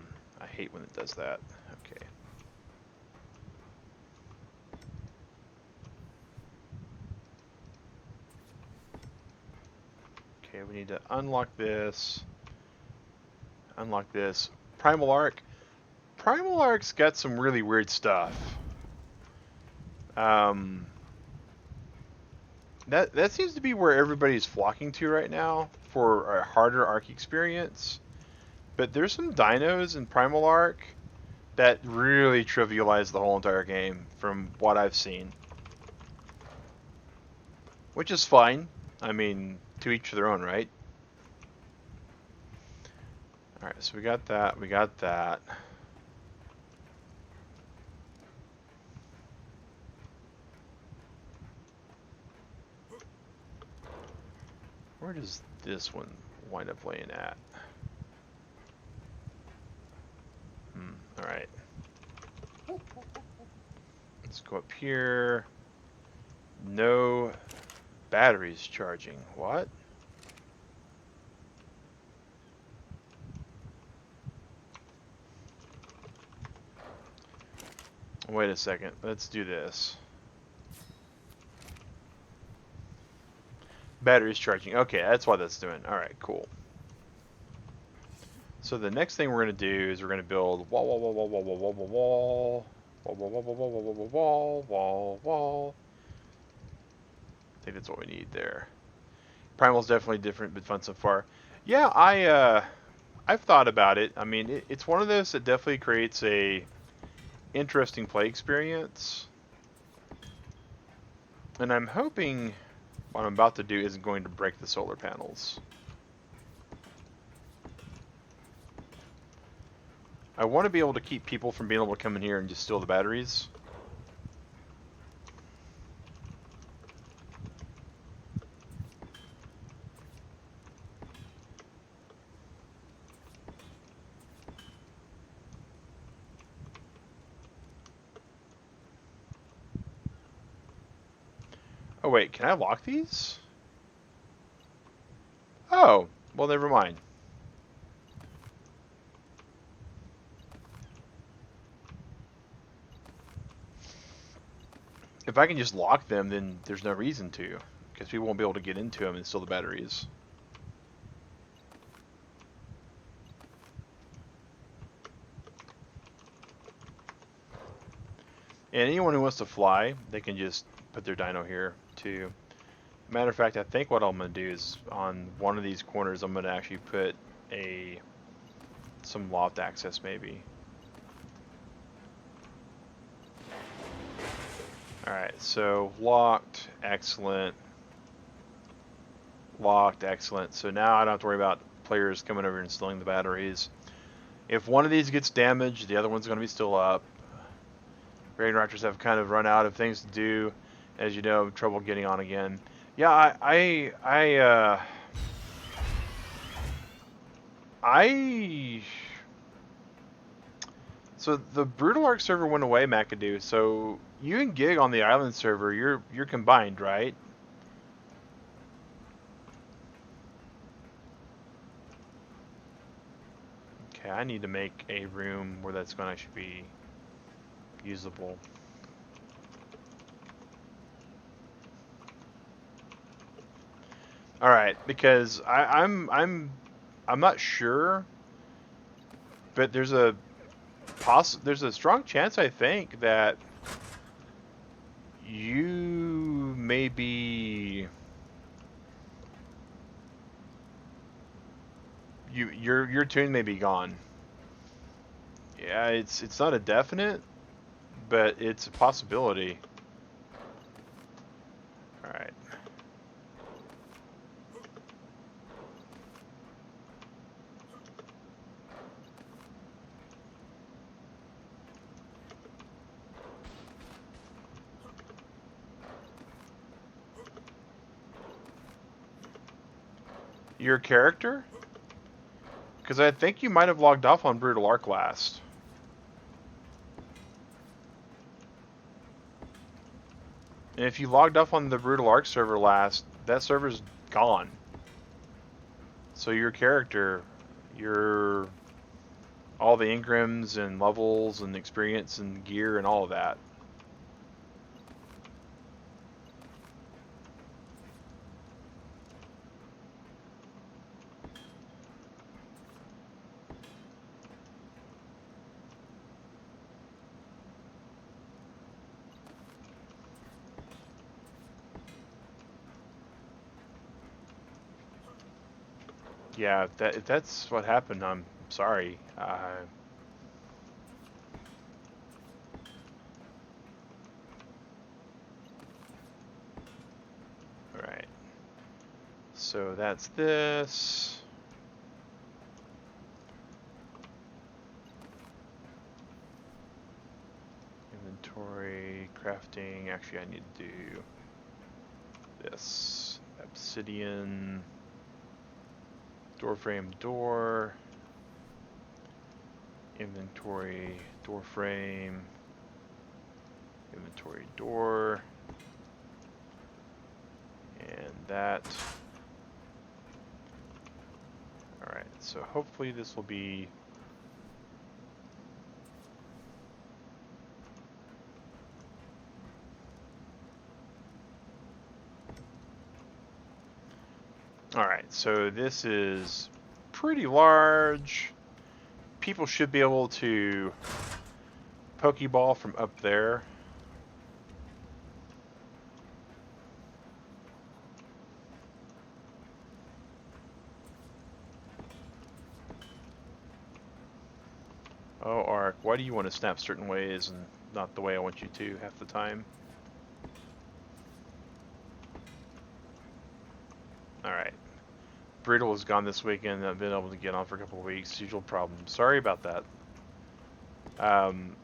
hate when it does that. Okay. Okay, we need to unlock this. Unlock this. Primal ARK. Primal ARK's got some really weird stuff. That seems to be where everybody's flocking to right now for a harder ARK experience. But there's some dinos in Primal ARK that really trivialize the whole entire game from what I've seen. Which is fine. I mean, to each their own, right? Alright, so we got that, we got that. Where does this one wind up laying at? Alright. Let's go up here. No batteries charging. What? Wait a second. Let's do this. Batteries charging. Okay, that's what that's doing. Alright, cool. So the next thing we're going to do is we're going to build wall. I think that's what we need there. Primal's definitely different, but fun so far. Yeah, I've thought about it. I mean, it's one of those that definitely creates a interesting play experience. And I'm hoping what I'm about to do isn't going to break the solar panels. I want to be able to keep people from being able to come in here and just steal the batteries. Oh wait, can I lock these? Oh, well never mind. If I can just lock them, then there's no reason to, because people won't be able to get into them and steal the batteries. And anyone who wants to fly, they can just put their dino here too. Matter of fact, I think what I'm gonna do is on one of these corners, I'm gonna actually put some loft access maybe. Alright, so locked, excellent. Locked, excellent. So now I don't have to worry about players coming over and stealing the batteries. If one of these gets damaged, the other one's going to be still up. Rain Raptors have kind of run out of things to do. As you know, trouble getting on again. Yeah, so the Brutal Ark server went away, McAdoo. So you and Gig on the island server, you're combined, right? Okay, I need to make a room where that's going to actually be usable. All right, because I'm not sure, but there's a strong chance, I think, that you may be your tune may be gone. Yeah, it's not a definite, but it's a possibility. All right. Your character? Because I think you might have logged off on Brutal Ark last. And if you logged off on the Brutal Ark server last, that server's gone. So your character, all the engrams and levels and experience and gear and all of that. Yeah, if that's what happened, I'm sorry. Alright. So that's this. Inventory, crafting. Actually, I need to do this. Obsidian. Door frame, door. Inventory, door frame. Inventory, door. And that. Alright, so hopefully this will be... Alright, so this is pretty large. People should be able to Pokeball from up there. Oh, ARK, why do you want to snap certain ways and not the way I want you to half the time? Alright. Brittle is gone this weekend. I've been able to get on for a couple of weeks. Usual problem. Sorry about that.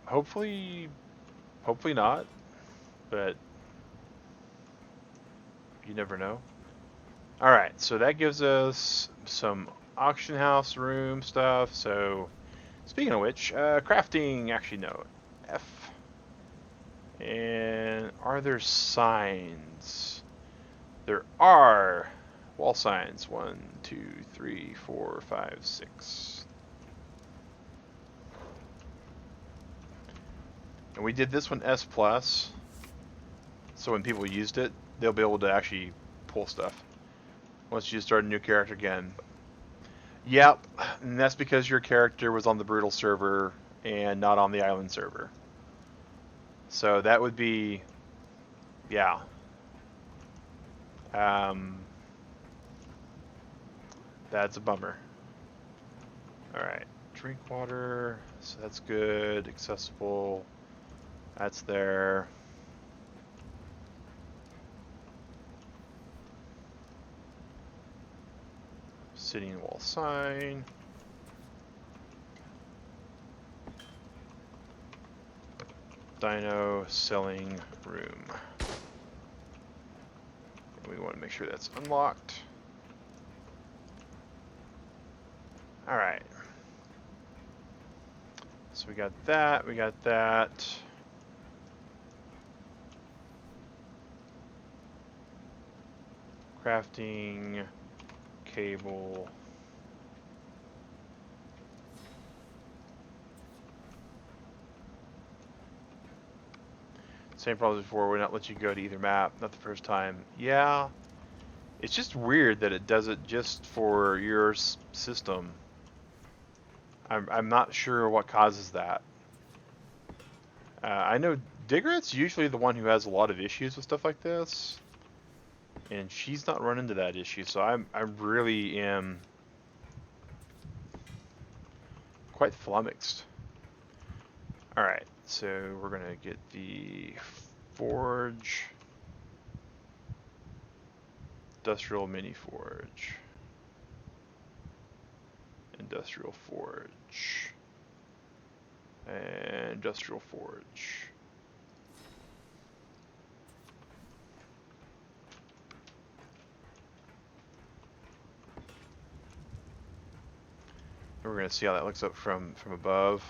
Hopefully not, but you never know. Alright, so that gives us some auction house room stuff. So, speaking of which, crafting, actually no, F. And are there signs? There are. Wall signs, 1, 2, 3, 4, 5, 6. And we did this one S+, so when people used it, they'll be able to actually pull stuff once you start a new character again. Yep, and that's because your character was on the Brutal server and not on the Island server. So that would be, yeah. That's a bummer. Alright, drink water, so that's good, accessible, that's there. Sitting wall sign. Dino selling room. And we want to make sure that's unlocked. Alright. So we got that, we got that. Crafting, cable. Same problems before, would not let you go to either map, not the first time. Yeah, it's just weird that it does it just for your system. I'm not sure what causes that. I know Diggerit's usually the one who has a lot of issues with stuff like this, and she's not run into that issue, so I really am quite flummoxed. Alright, so we're gonna get the forge, industrial mini forge, industrial forge, and industrial forge. We're gonna see how that looks up from above.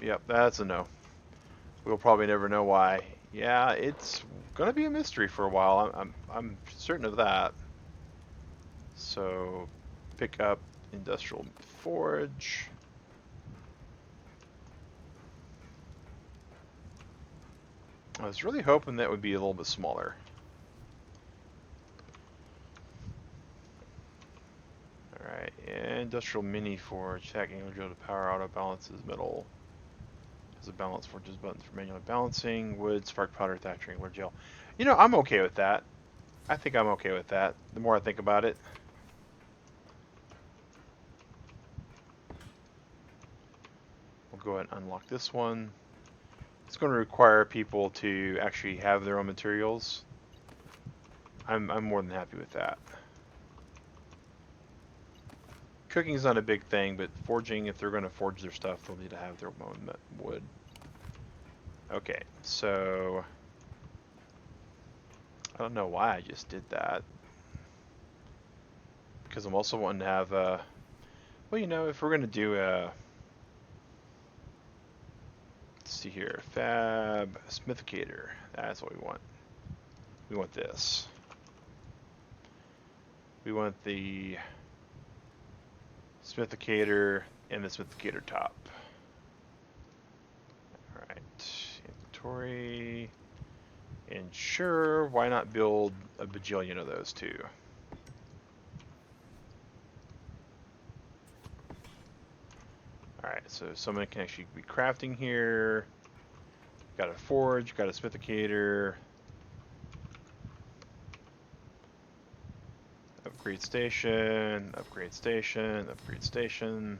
Yep, that's a no. We'll probably never know why. Yeah, it's gonna be a mystery for a while. I'm certain of that. So, pick up industrial forge. I was really hoping that would be a little bit smaller. Alright, industrial mini forge. Hacking will go to power auto balances metal. Has a balance forges buttons for manual balancing. Wood, spark powder, thatching, wood gel. You know, I'm okay with that. I think I'm okay with that. The more I think about it. We'll go ahead and unlock this one. It's going to require people to actually have their own materials. I'm more than happy with that. Cooking is not a big thing, but forging, if they're going to forge their stuff, they'll need to have their own wood. Okay, so I don't know why I just did that. Because I'm also wanting to have a, well, you know, if we're going to do a, let's see here, fab smithicator, that's what we want. We want this. We want the smithicator and the smithicator top. Alright, inventory. And sure, why not build a bajillion of those too? Alright, so someone can actually be crafting here. Got a forge, got a smithicator. Upgrade station, upgrade station, upgrade station.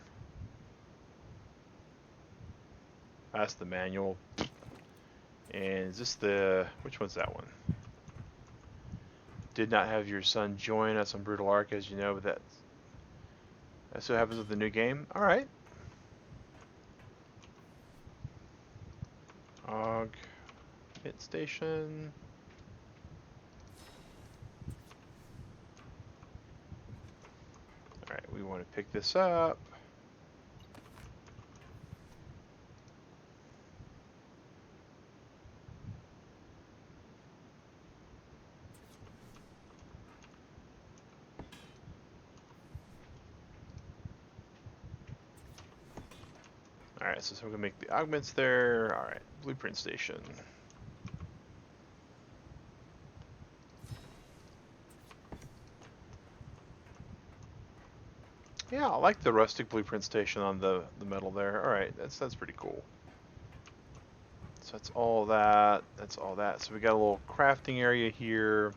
That's the manual. And is this the, which one's that one? Did not have your son join us on Brutal ARK, as you know, but that's what happens with the new game. Alright. Og hit station. Alright, we want to pick this up. Alright, so we're going to make the augments there. Alright, blueprint station. Yeah, I like the rustic blueprint station on the metal there. Alright, that's pretty cool. So that's all that. That's all that. So we got a little crafting area here.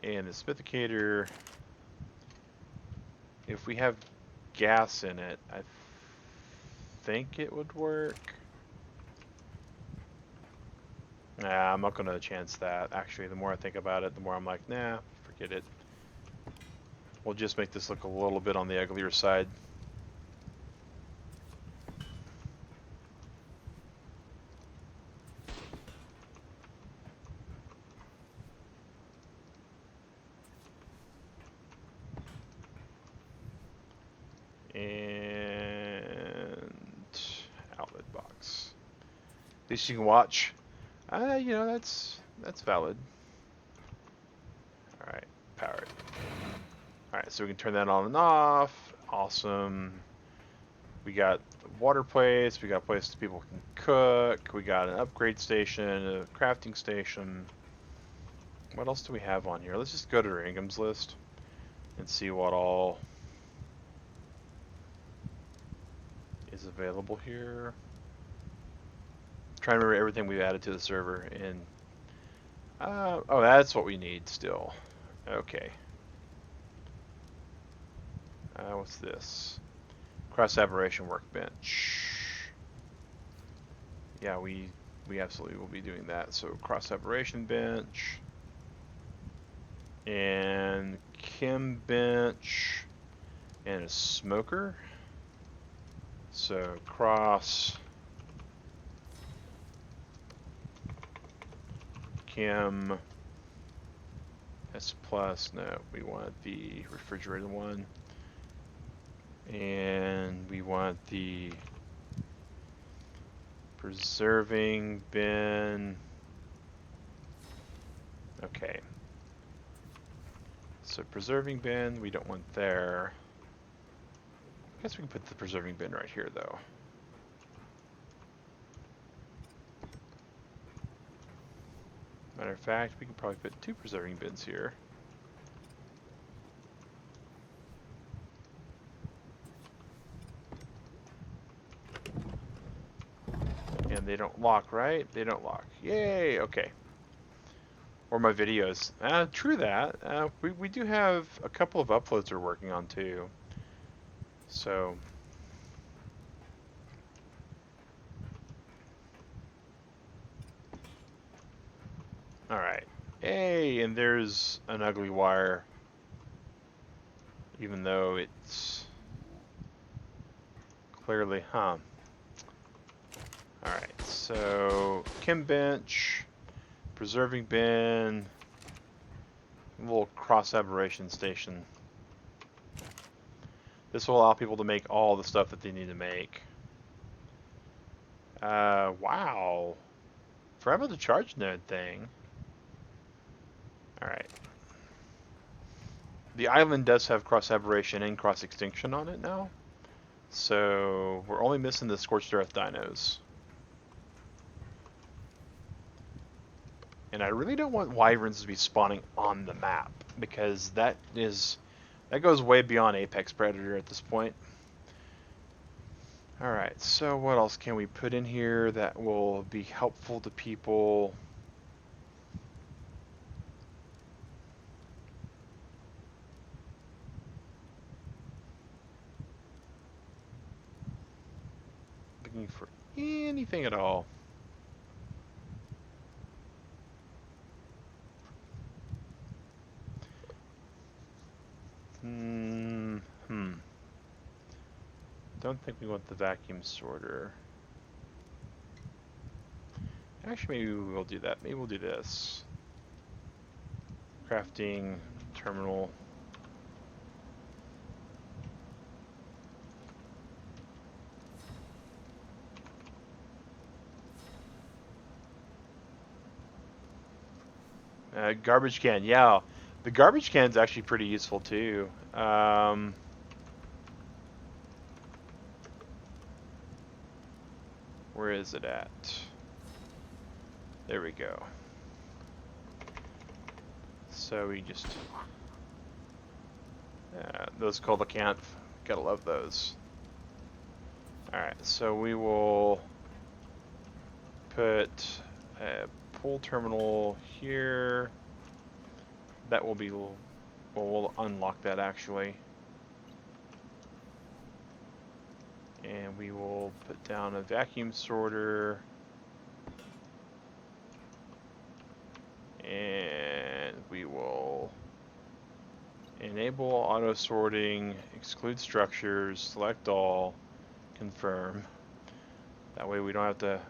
And the smithicator. If we have gas in it, I think it would work. Nah, I'm not going to chance that. Actually, the more I think about it, the more I'm like, nah, forget it. We'll just make this look a little bit on the uglier side. And outlet box. At least you can watch. You know, that's valid. All right, power it. All right, so we can turn that on and off. Awesome. We got the water place. We got a place that people can cook. We got an upgrade station, a crafting station. What else do we have on here? Let's just go to our incomes list and see what all is available here. Trying to remember everything we've added to the server. And oh, that's what we need still. Okay. What's this? Cross aberration workbench. Yeah, we absolutely will be doing that. So cross aberration bench and chem bench and a smoker. So cross chem S plus. No, we want the refrigerated one. And we want the preserving bin. Okay. So preserving bin, we don't want there. I guess we can put the preserving bin right here, though. Matter of fact, we can probably put 2 preserving bins here. And they don't lock, right? They don't lock. Yay, okay. Or my videos. True that. We do have a couple of uploads we're working on too. So. Alright. Hey, and there's an ugly wire. Even though it's clearly, Alright, so chem bench, preserving bin, a little cross aberration station. This will allow people to make all the stuff that they need to make. Wow. Forever the charge node thing. Alright. The island does have cross aberration and cross extinction on it now. So we're only missing the scorched earth dinos. And I really don't want wyverns to be spawning on the map, because that goes way beyond Apex Predator at this point. Alright, so what else can we put in here that will be helpful to people? Looking for anything at all. Don't think we want the vacuum sorter. Actually, maybe we'll do that. Maybe we'll do this. Crafting terminal. Garbage can, yeah. The garbage can's actually pretty useful too. Where is it at? There we go. So we just... those coelacanth, gotta love those. Alright, so we will put a pull terminal here. That will be, well, we'll unlock that actually. And we will put down a vacuum sorter. And we will enable auto sorting, exclude structures, select all, confirm. That way we don't have to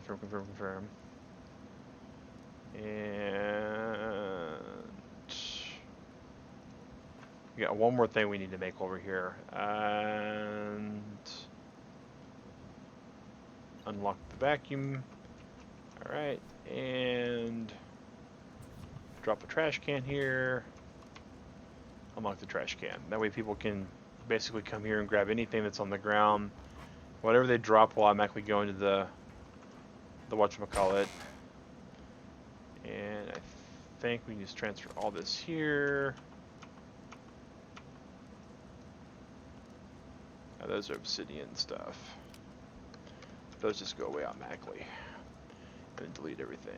confirm. And we got one more thing we need to make over here. And unlock the vacuum. Alright, and drop a trash can here. Unlock the trash can. That way people can basically come here and grab anything that's on the ground. Whatever they drop will automatically go into the whatchamacallit. And I think we can just transfer all this here. Now those are obsidian stuff. Those just go away automatically. And delete everything.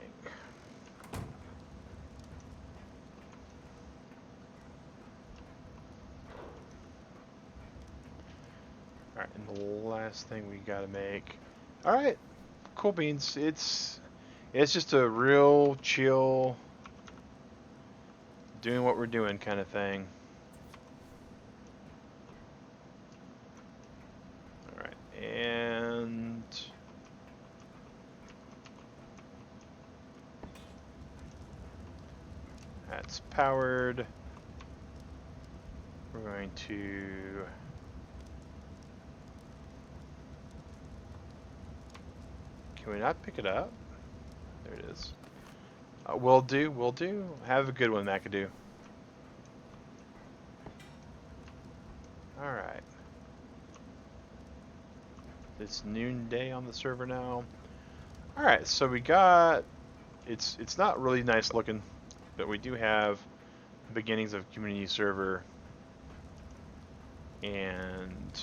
Alright, and the last thing we gotta make. Alright, cool beans. It's just a real chill, doing what we're doing kind of thing. Alright, and that's powered. We're going to can we not pick it up? There it is. Will do, will do. Have a good one, McAdoo. Alright. It's noonday on the server now. Alright, so we got... It's not really nice looking, but we do have beginnings of community server. And...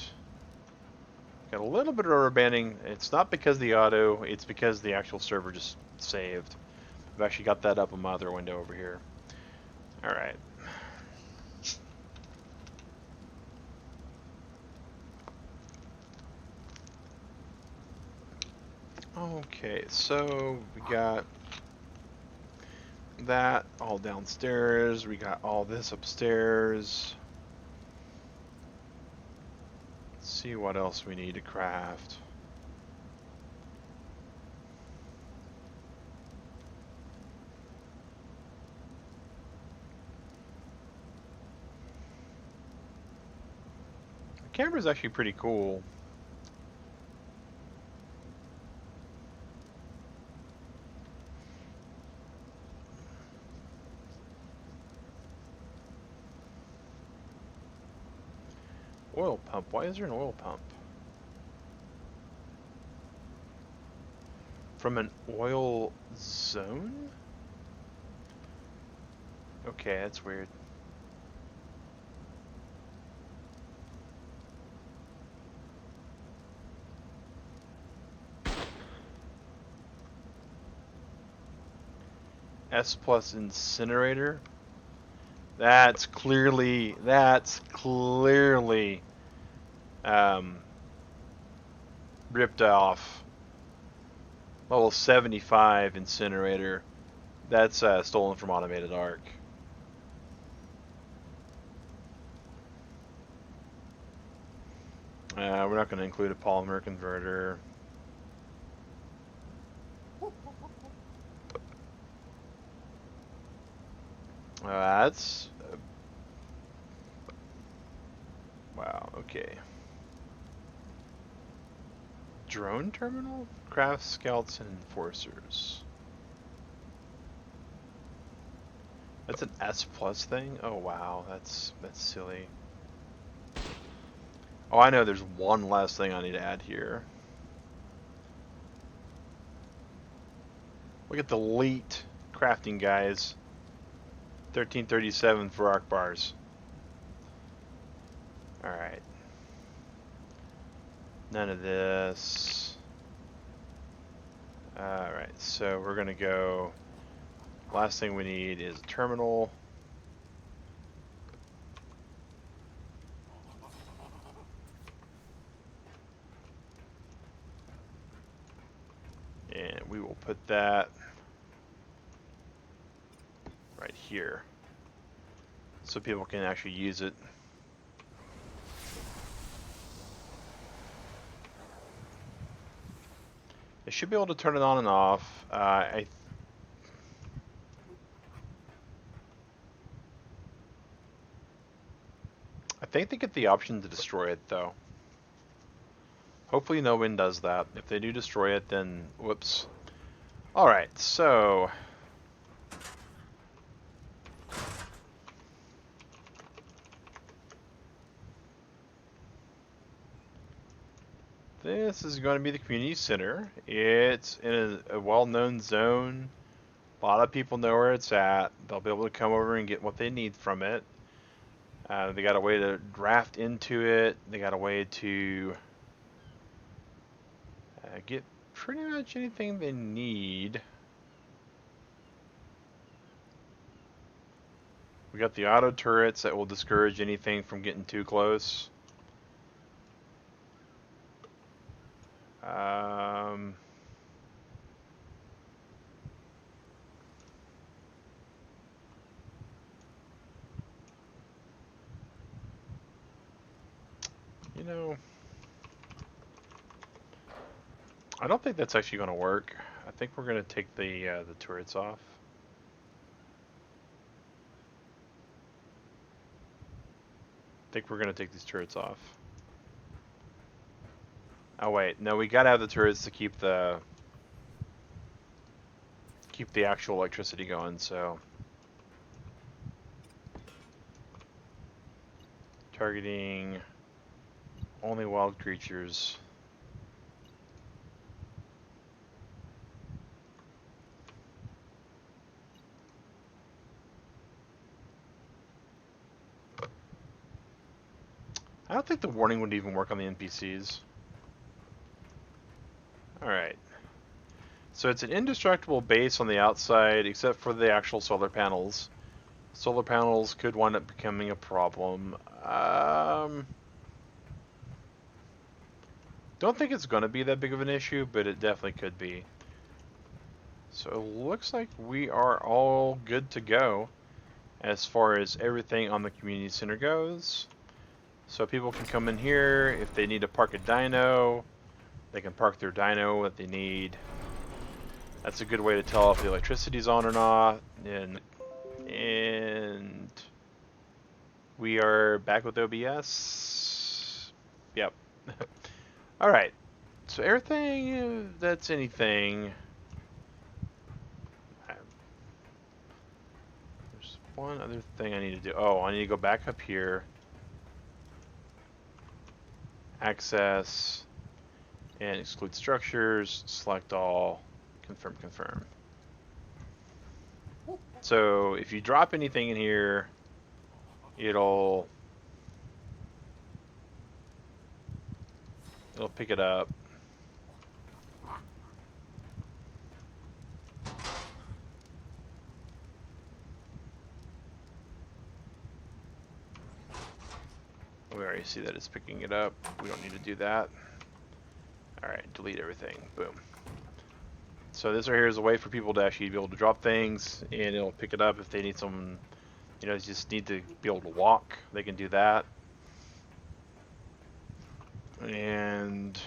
got a little bit of rubber banding. It's not because of the auto, it's because the actual server just saved. I've actually got that up on my other window over here. Alright. Okay, so we got that all downstairs. We got all this upstairs. Let's see what else we need to craft. The camera's actually pretty cool. Oil pump. Why is there an oil pump? From an oil zone? Okay, that's weird. S plus incinerator? That's clearly ripped off. Level 75 incinerator. That's stolen from automated ARK. We're not going to include a polymer converter. That's... wow, okay. Drone terminal? Craft, scouts, and enforcers. That's an S plus thing? Oh wow, that's silly. Oh, I know there's one last thing I need to add here. Look at the elite crafting guys. 1337 for ARK bars. Alright. None of this. Alright, so we're going to go, last thing we need is a terminal. And we will put that right here so people can actually use it. They should be able to turn it on and off. I think they get the option to destroy it, though. Hopefully no one does that. If they do destroy it, then whoops. Alright, so this is going to be the community center. It's in a well-known zone. A lot of people know where it's at. They'll be able to come over and get what they need from it. They got a way to draft into it. They got a way to get pretty much anything they need. We got the auto turrets that will discourage anything from getting too close. You know, I don't think that's actually going to work. I think we're going to take the turrets off. I think we're going to take these turrets off. Oh wait, no, we gotta have the turrets to keep the actual electricity going, so targeting only wild creatures. I don't think the warning would even work on the NPCs. Alright. So it's an indestructible base on the outside, except for the actual solar panels. Solar panels could wind up becoming a problem. Don't think it's going to be that big of an issue, but it definitely could be. So it looks like we are all good to go as far as everything on the community center goes. So people can come in here. If they need to park a dino, they can park their dino that they need. That's a good way to tell if the electricity's on or not. And we are back with OBS. Yep. Alright. So everything that's anything. There's one other thing I need to do. Oh, I need to go back up here. Access. And exclude structures. Select all. Confirm, confirm. So if you drop anything in here, it'll pick it up. We already see that it's picking it up. We don't need to do that. Alright, delete everything. Boom. So this right here is a way for people to actually be able to drop things, and it'll pick it up if they need some, you know, just need to be able to walk. They can do that. And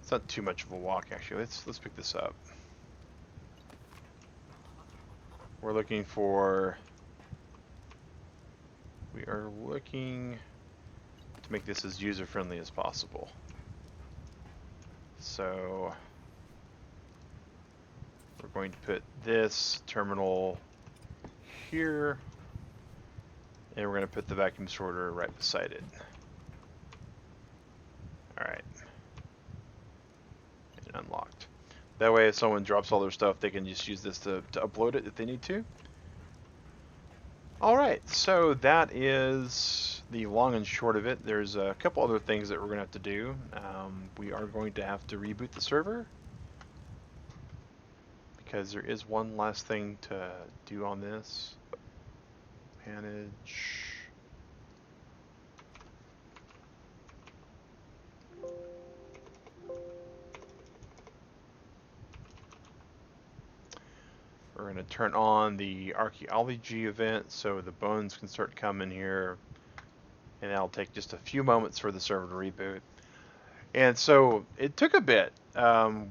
it's not too much of a walk, actually. Let's pick this up. We're looking for. We are looking to make this as user-friendly as possible. So we're going to put this terminal here, and we're going to put the vacuum sorter right beside it. Alright. And unlocked. That way if someone drops all their stuff, they can just use this to upload it if they need to. Alright, so that is the long and short of it. There's a couple other things that we're going to have to do. We are going to have to reboot the server. because there is one last thing to do on this. Manage. We're going to turn on the archaeology event so the bones can start coming here. And that'll take just a few moments for the server to reboot. And so it took a bit.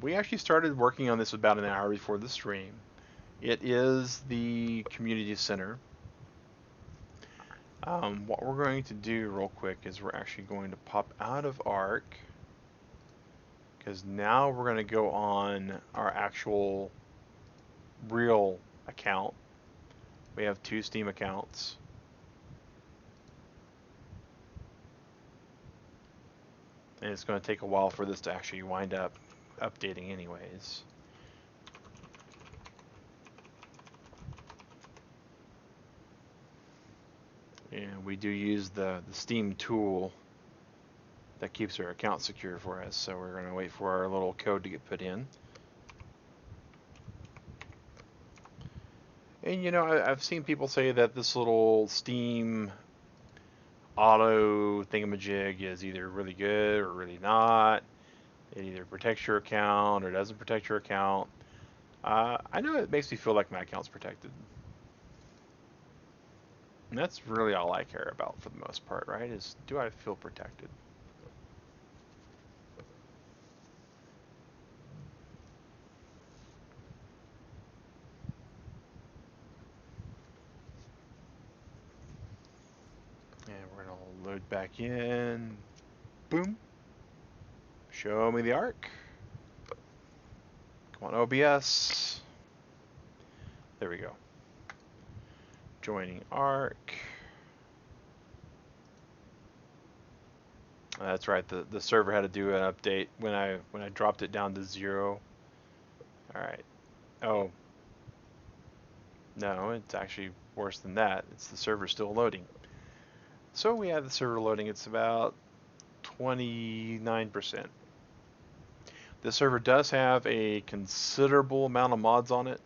We actually started working on this about an hour before the stream. It is the community center. What we're going to do real quick is we're actually going to pop out of ARK, because now we're going to go on our actual real account. We have 2 Steam accounts. And it's going to take a while for this to actually wind up updating anyways. And we do use the Steam tool that keeps our account secure for us. So we're going to wait for our little code to get put in. And you know, I've seen people say that this little Steam auto thingamajig is either really good or really not. It either protects your account or doesn't protect your account. I know it makes me feel like my account's protected. And that's really all I care about for the most part, right? Is, do I feel protected? And we're going to load back in. Boom. Show me the ARK. Come on, OBS. There we go. Joining ARK. That's right. The server had to do an update when I dropped it down to 0. All right. Oh. No, it's actually worse than that. It's the server still loading. So we have the server loading. It's about 29%. The server does have a considerable amount of mods on it.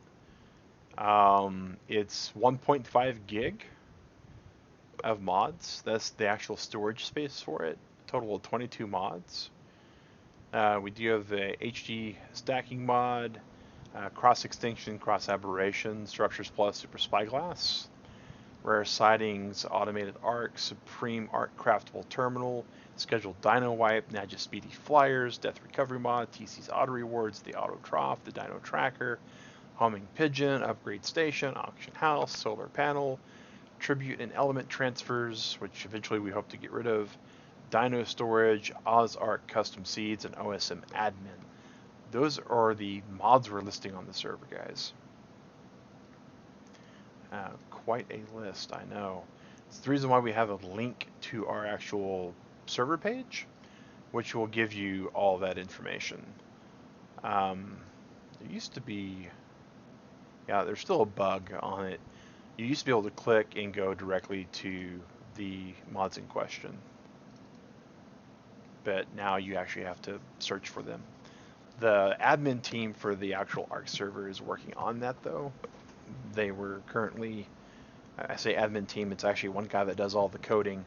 It's 1.5 gig of mods. That's the actual storage space for it. Total of 22 mods. We do have the HD stacking mod, cross extinction, cross aberration, structures plus super spyglass, rare sightings, automated ARK, supreme ARK craftable terminal, scheduled dino wipe, Naja speedy flyers, death recovery mod, TC's auto rewards, the auto trough, the dino tracker, homing pigeon, upgrade station, auction house, solar panel, tribute and element transfers, which eventually we hope to get rid of, dino storage, ARK custom seeds, and OSM admin. Those are the mods we're listing on the server, guys. Quite a list, I know. It's the reason why we have a link to our actual server page, which will give you all that information. There used to be, yeah, there's still a bug on it. You used to be able to click and go directly to the mods in question, but now you actually have to search for them. The admin team for the actual ARK server is working on that, though. They were currently, I say admin team, it's actually one guy that does all the coding,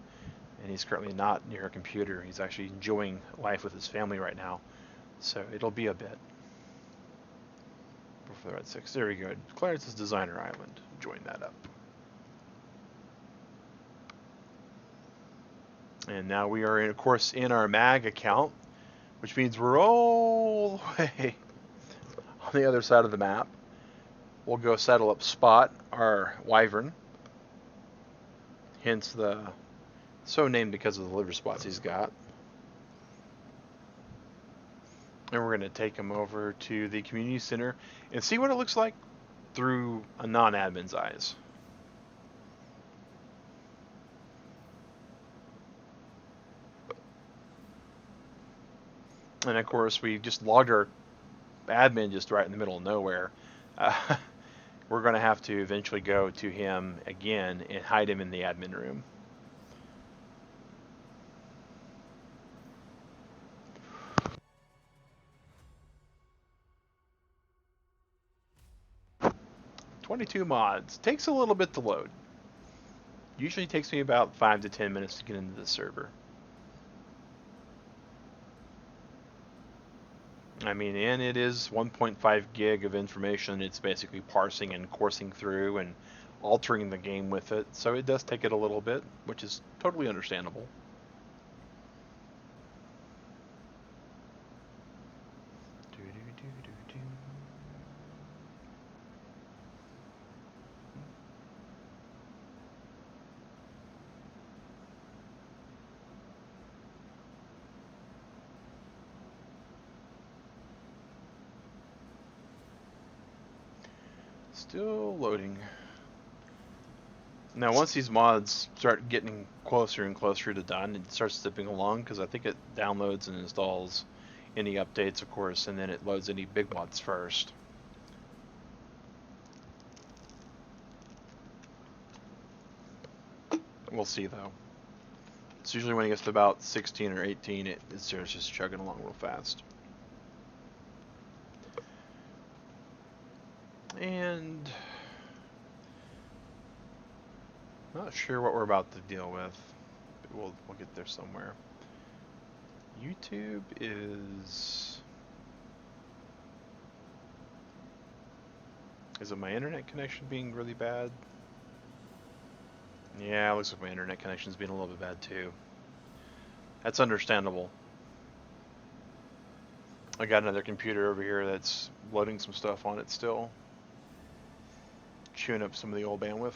and he's currently not near a computer. He's actually enjoying life with his family right now, so it'll be a bit before they're at 6. There we go. Clarence's Designer Island. Join that up. And now we are, of course, in our mag account, which means we're all the way on the other side of the map. We'll go settle up Spot, our wyvern, hence the so named because of the liver spots he's got. And we're going to take him over to the community center and see what it looks like through a non-admin's eyes. And of course, we just logged our admin just right in the middle of nowhere. We're going to have to eventually go to him again and hide him in the admin room. 22 mods. Takes a little bit to load. Usually takes me about 5 to 10 minutes to get into the server. I mean, and it is 1.5 gig of information. It's basically parsing and coursing through and altering the game with it. So it does take it a little bit, which is totally understandable. Still loading. Now, once these mods start getting closer and closer to done, it starts zipping along because I think it downloads and installs any updates, of course, and then it loads any big mods first. We'll see, though. It's usually when it gets to about 16 or 18, it starts just chugging along real fast. And not sure what we're about to deal with, but we'll get there somewhere. YouTube is it my internet connection being really bad? Yeah, it looks like my internet connection's being a little bit bad too. That's understandable. I got another computer over here that's loading some stuff on it still. Chewing up some of the old bandwidth.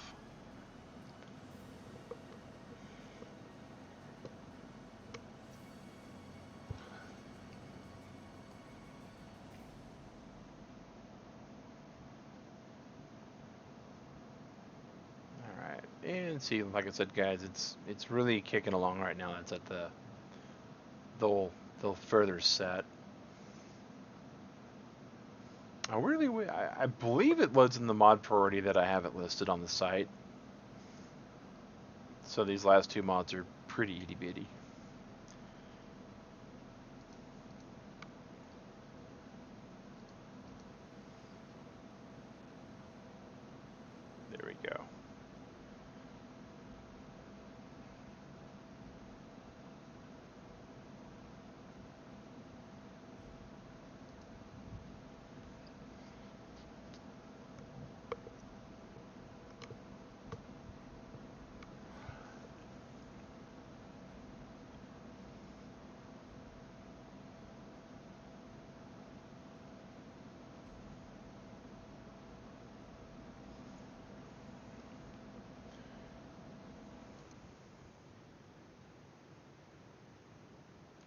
Alright, and see, like I said, guys, it's really kicking along right now. It's at the further set. I believe it loads in the mod priority that I have it listed on the site. So these last two mods are pretty itty bitty. There we go.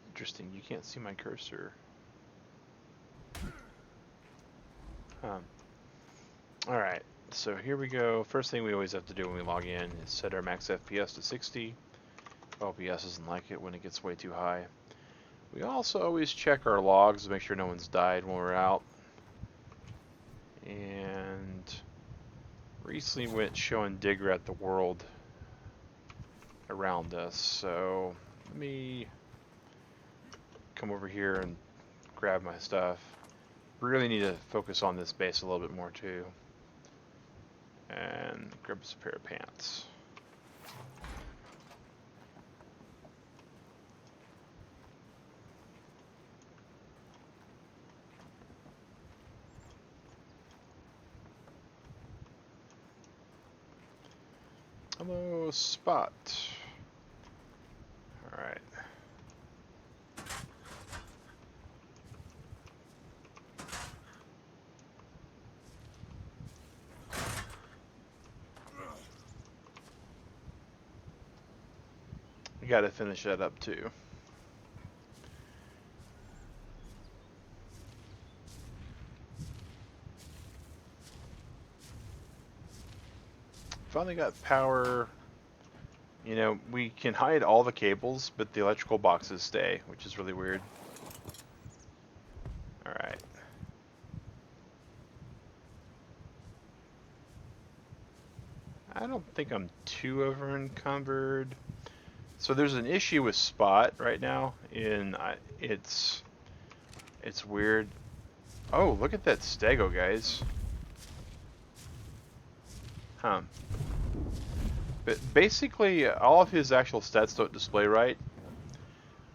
Interesting, you can't see my cursor. Alright, so here we go. First thing we always have to do when we log in is set our max FPS to 60. OBS doesn't like it when it gets way too high. We also always check our logs to make sure no one's died when we're out. And recently went showing Digger at the world around us, so let me come over here and grab my stuff. Really need to focus on this base a little bit more too. And grab us a pair of pants. Hello, Spot. Alright. We gotta finish that up too. Finally got power. You know, we can hide all the cables, but the electrical boxes stay, which is really weird. Alright. I don't think I'm too over encumbered. So there's an issue with Spot right now, and it's weird. Oh, look at that stego, guys. Huh. But basically, all of his actual stats don't display right.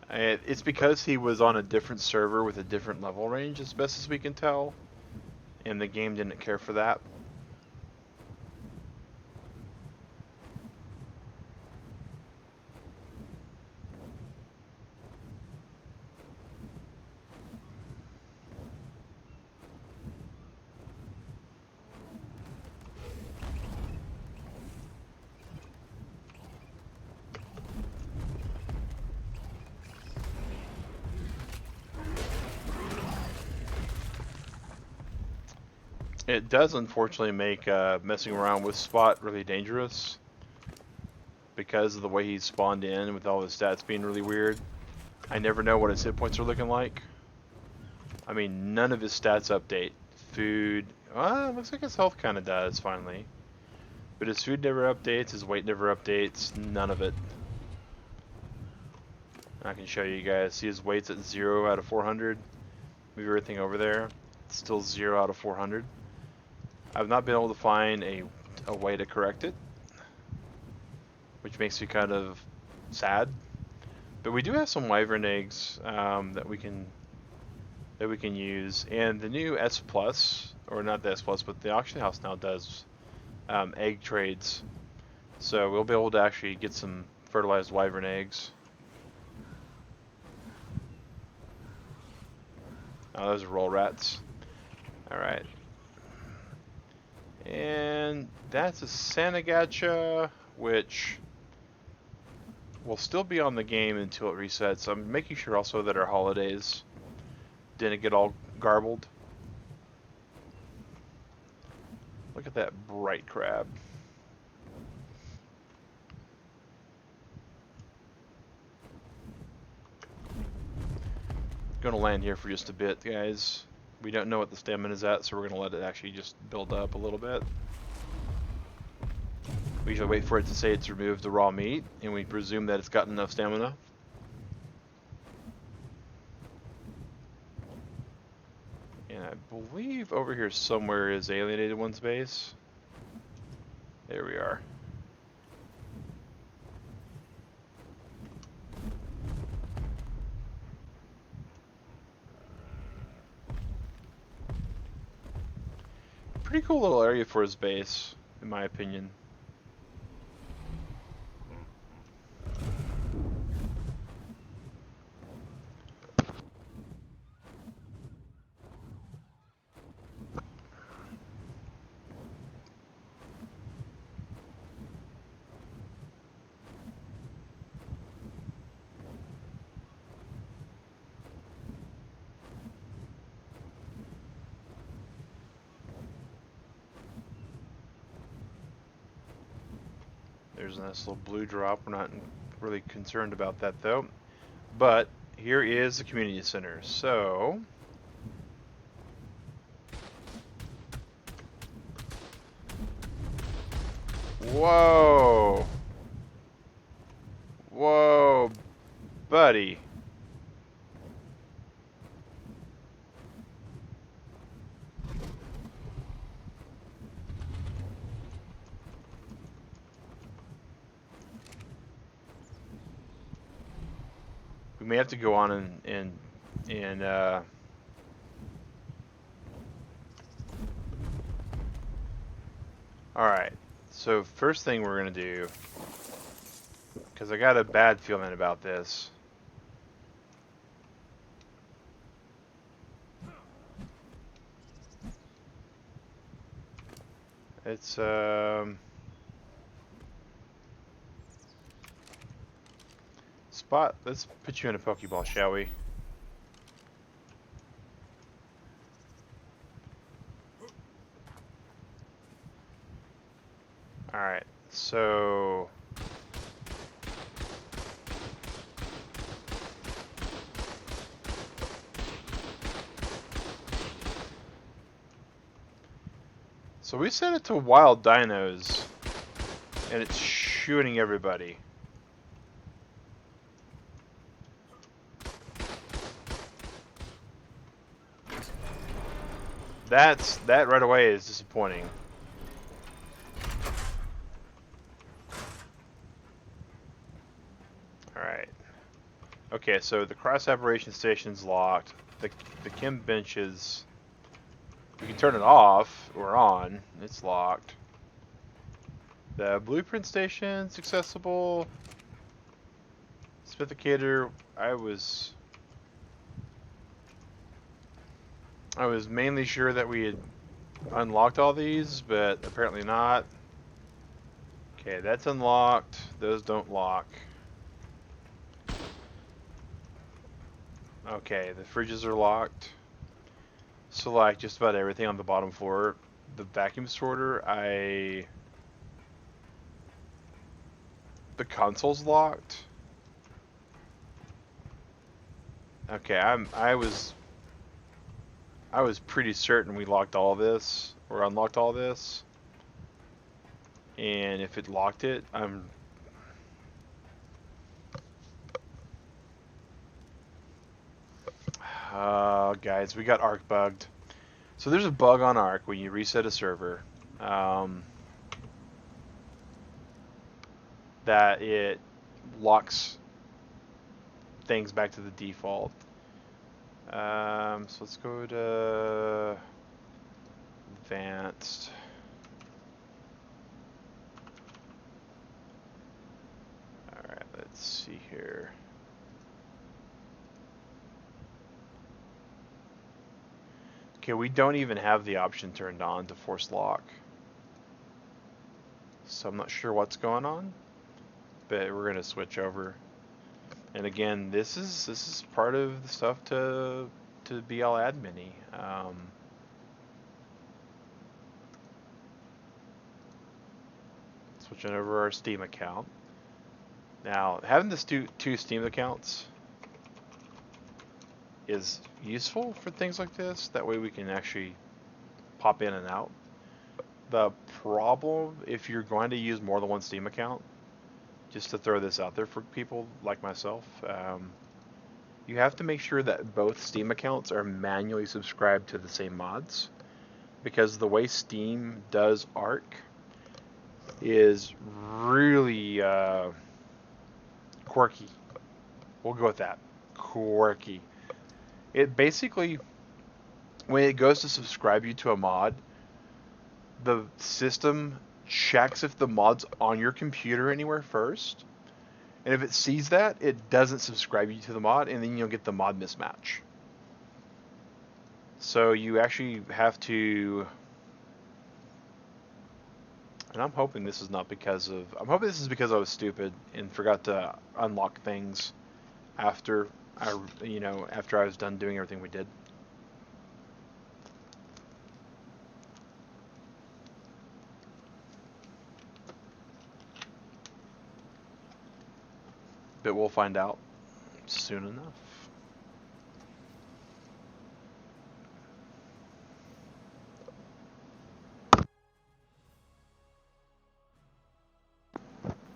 It's because he was on a different server with a different level range, as best as we can tell. And the game didn't care for that. It does unfortunately make messing around with Spot really dangerous because of the way he's spawned in with all his stats being really weird. I never know what his hit points are looking like. I mean, none of his stats update. Food, looks like his health kind of does finally. But his food never updates, his weight never updates, none of it. I can show you guys. See his weight's at 0 out of 400. Move everything over there. It's still 0 out of 400. I've not been able to find a way to correct it, which makes me kind of sad. But we do have some wyvern eggs that we can use, and the new S Plus, or not the S Plus, but the auction house now does egg trades, so we'll be able to actually get some fertilized wyvern eggs. Oh, those are roll rats. All right. And that's a Sanagatcha, which will still be on the game until it resets. I'm making sure also that our holidays didn't get all garbled. Look at that bright crab. Gonna land here for just a bit, guys. We don't know what the stamina is at, so we're gonna let it actually just build up a little bit. We usually wait for it to say it's removed the raw meat, and we presume that it's got enough stamina. And I believe over here somewhere is Alienated One's base. There we are. Pretty cool little area for his base, in my opinion. There's a nice little blue drop. We're not really concerned about that though. But here is the community center. So whoa. Whoa, buddy. We may have to go on and alright, so first thing we're gonna do, because I got a bad feeling about this. It's Spot, let's put you in a Pokeball, shall we? Alright, so we set it to wild dinos, and it's shooting everybody. That right away is disappointing. Okay, so the cross operation station's locked. The chem bench is. We can turn it off or on. It's locked. The blueprint station's accessible. Smithicator, I was mainly sure that we had unlocked all these, but apparently not. Okay, that's unlocked. Those don't lock. Okay, the fridges are locked. So like just about everything on the bottom floor. The vacuum sorter, the console's locked. Okay, I was pretty certain we locked all this or unlocked all this. And if it locked it, guys, we got ARK bugged. So there's a bug on ARK when you reset a server. That it locks things back to the default. So let's go to advanced. Alright, let's see here. Okay, we don't even have the option turned on to force lock. So I'm not sure what's going on, but we're gonna switch over. And again, this is part of the stuff to BL admin-y. Switching over our Steam account. Now, having this two Steam accounts is useful for things like this. That way we can actually pop in and out. The problem, if you're going to use more than one Steam account, just to throw this out there for people like myself, you have to make sure that both Steam accounts are manually subscribed to the same mods, because the way Steam does ARK is really quirky. We'll go with that. Quirky. It basically, when it goes to subscribe you to a mod, the system checks if the mod's on your computer anywhere first. And if it sees that, it doesn't subscribe you to the mod, and then you'll get the mod mismatch. So you actually have to, and I'm hoping this is not because of, I'm hoping this is because I was stupid and forgot to unlock things after after I was done doing everything we did. But we'll find out soon enough.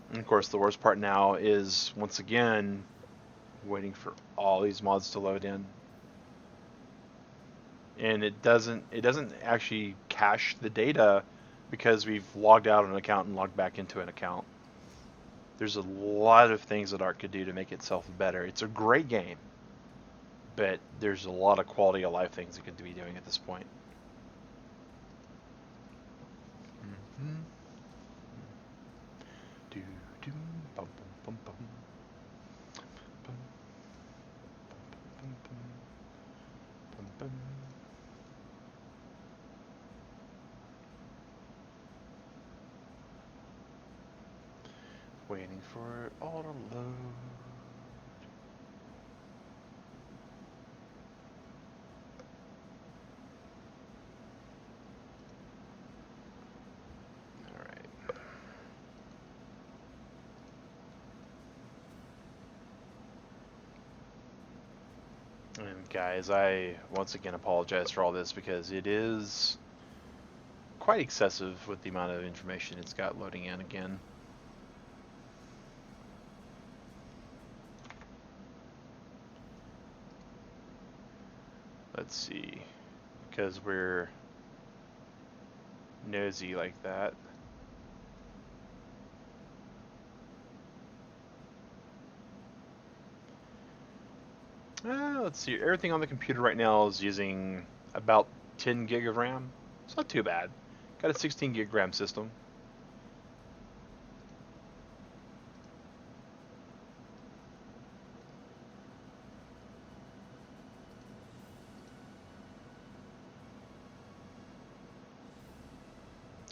And of course, the worst part now is, once again, waiting for all these mods to load in. And it doesn't actually cache the data because we've logged out of an account and logged back into an account. There's a lot of things that ARK could do to make itself better. It's a great game, but there's a lot of quality of life things it could be doing at this point. Waiting for it all to load. Alright. And guys, I once again apologize for all this because it is quite excessive with the amount of information it's got loading in again. Let's see, because we're nosy like that. let's see. Everything on the computer right now is using about 10 gig of RAM. It's not too bad. Got a 16 gig RAM system.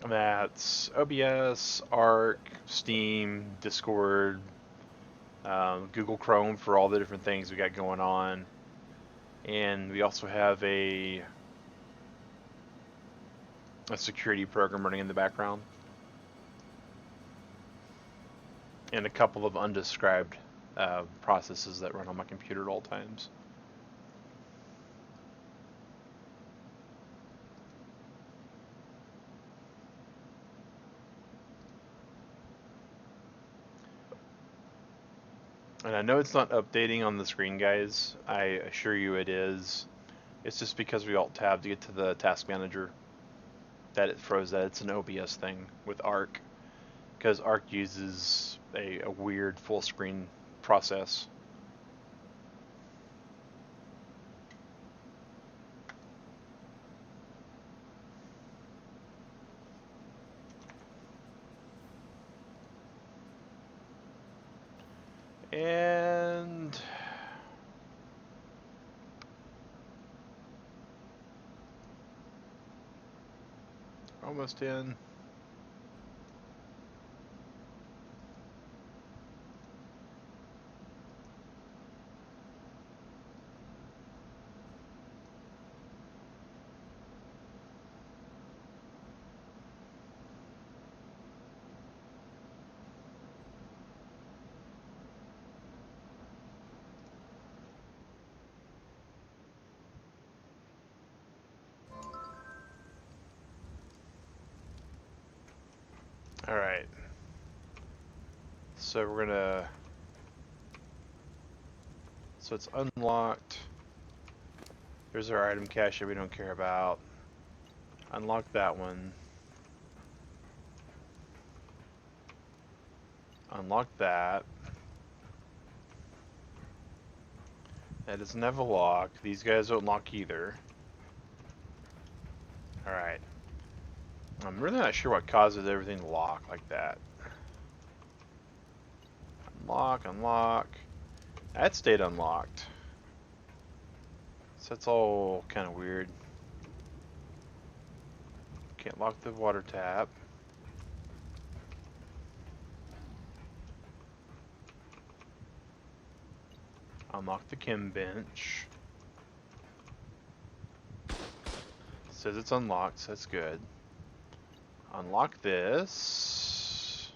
That's OBS, ARK, Steam, Discord, Google Chrome for all the different things we got going on. And we also have a security program running in the background. And a couple of undescribed processes that run on my computer at all times. And I know it's not updating on the screen, guys. I assure you it is. It's just because we alt-tab to get to the task manager that it froze that. It's an OBS thing with ARK. Because ARK uses a weird full screen process. And almost in. All right. So we're gonna. So it's unlocked. There's our item cache that we don't care about. Unlock that one. Unlock that. That doesn't have a lock. These guys don't lock either. Alright. I'm really not sure what causes everything to lock like that. Unlock, unlock. That stayed unlocked. So that's all kind of weird. Can't lock the water tap. Unlock the chem bench. Says it's unlocked, so that's good. Unlock this.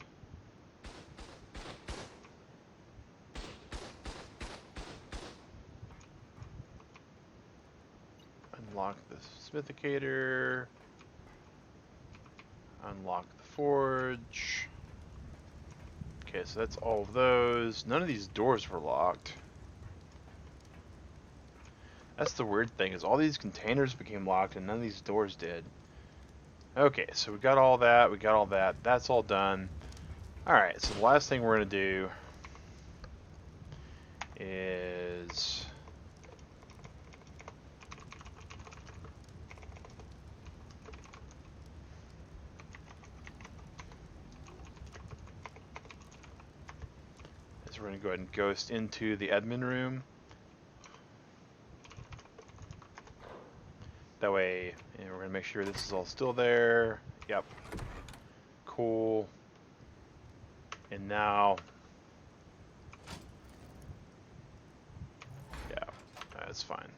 Unlock the smithicator. Unlock the forge. Okay, so that's all of those. None of these doors were locked. That's the weird thing, is all these containers became locked and none of these doors did. Okay, so we got all that, that's all done. Alright, so the last thing we're going to do is we're going to go ahead and ghost into the admin room. That way, we're going to make sure this is all still there. Yep. Cool. And now, yeah, that's fine.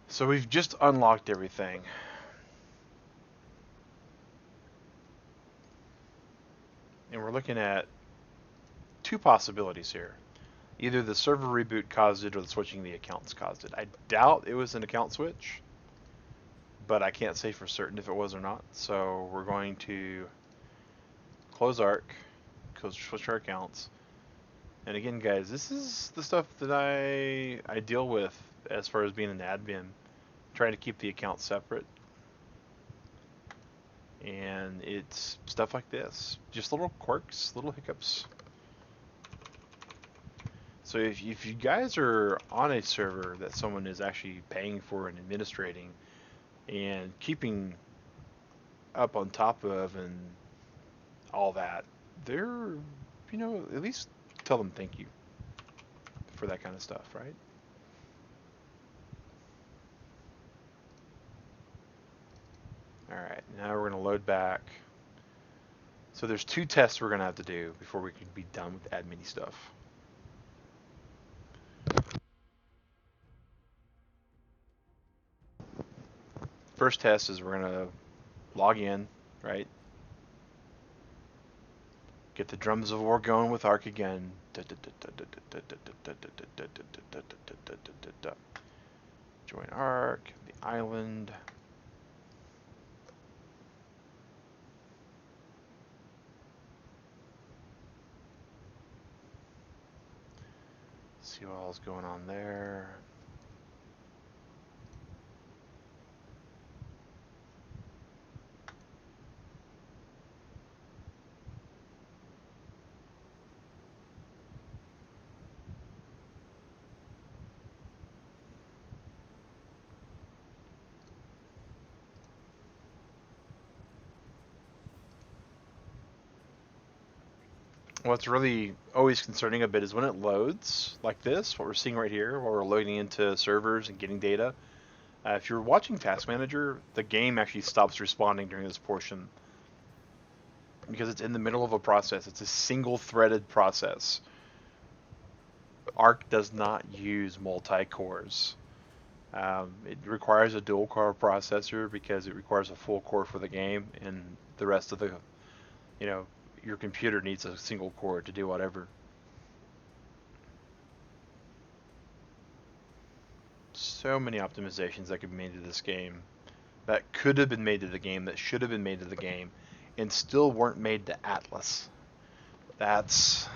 So we've just unlocked everything. And we're looking at two possibilities here. Either the server reboot caused it or the switching the accounts caused it. I doubt it was an account switch, but I can't say for certain if it was or not. So we're going to close ARK, switch our accounts. And again, guys, this is the stuff that I deal with as far as being an admin, trying to keep the accounts separate. And it's stuff like this, just little quirks, little hiccups. So if you guys are on a server that someone is actually paying for and administrating and keeping up on top of and all that, they're, at least tell them thank you for that kind of stuff, right? All right, now we're going to load back. So there's 2 tests we're going to have to do before we can be done with admin stuff. First test is we're going to log in, right? Get the drums of war going with ARK again. Join ARK, the island. See what all's going on there. What's really always concerning a bit is when it loads like this, what we're seeing right here, while we're loading into servers and getting data. If you're watching Task Manager, the game actually stops responding during this portion because it's in the middle of a process. It's a single-threaded process. ARK does not use multi-cores. It requires a dual-core processor because it requires a full core for the game, and the rest of the, your computer needs a single core to do whatever. So many optimizations that could be made to this game, that could have been made to the game, that should have been made to the game, and still weren't made to Atlas. That's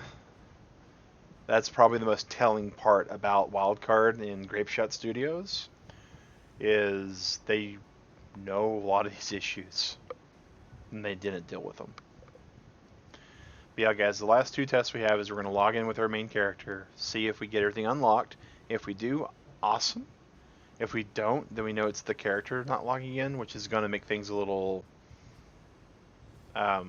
probably the most telling part about Wildcard and Grapeshot Studios, is they know a lot of these issues, and they didn't deal with them. But yeah, guys, the last 2 tests we have is we're going to log in with our main character, see if we get everything unlocked. If we do, awesome. If we don't, then we know it's the character not logging in, which is going to make things a little, not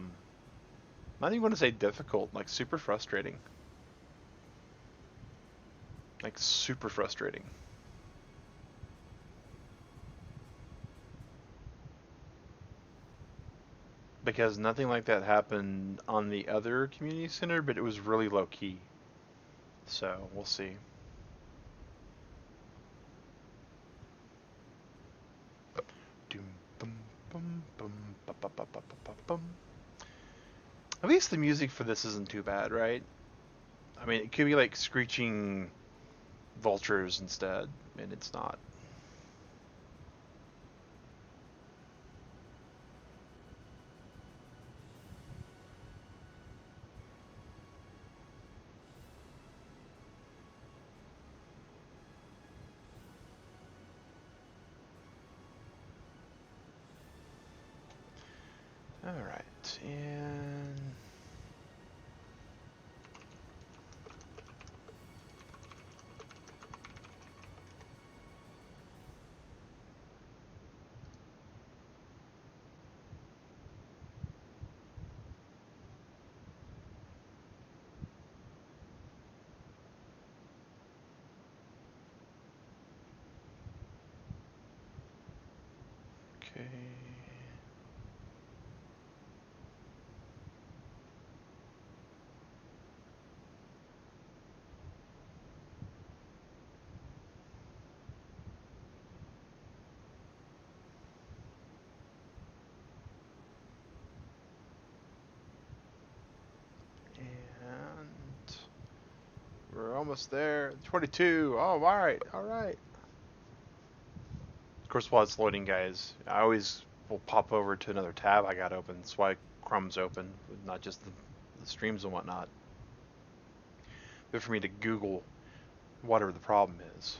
even going to say difficult, like super frustrating. Like super frustrating. Because nothing like that happened on the other community center, but it was really low key. So we'll see. At least the music for this isn't too bad, right? I mean, it could be like screeching vultures instead, and it's not. Alright, and... okay... And... we're almost there. 22. Oh, alright, alright. Of course, while it's loading, guys, I always will pop over to another tab I got open. That's why Crumb's open, not just the streams and whatnot. But for me to Google whatever the problem is.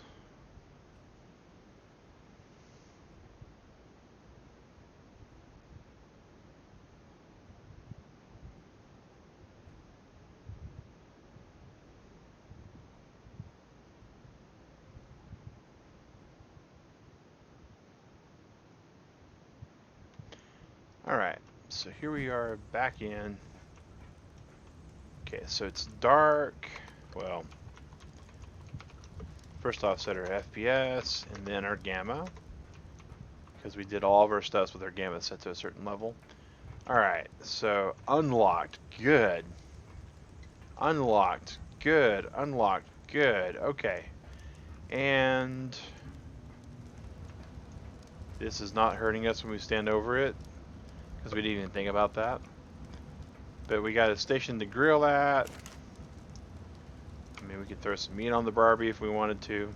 Alright, so here we are back in. Okay, so it's dark. Well, first off, set our FPS and then our gamma, because we did all of our stuff with our gamma set to a certain level. Alright, so unlocked. Good. Unlocked. Good. Unlocked. Good. Okay. And this is not hurting us when we stand over it, because we didn't even think about that. But we got a station to grill at. I mean, we could throw some meat on the Barbie if we wanted to.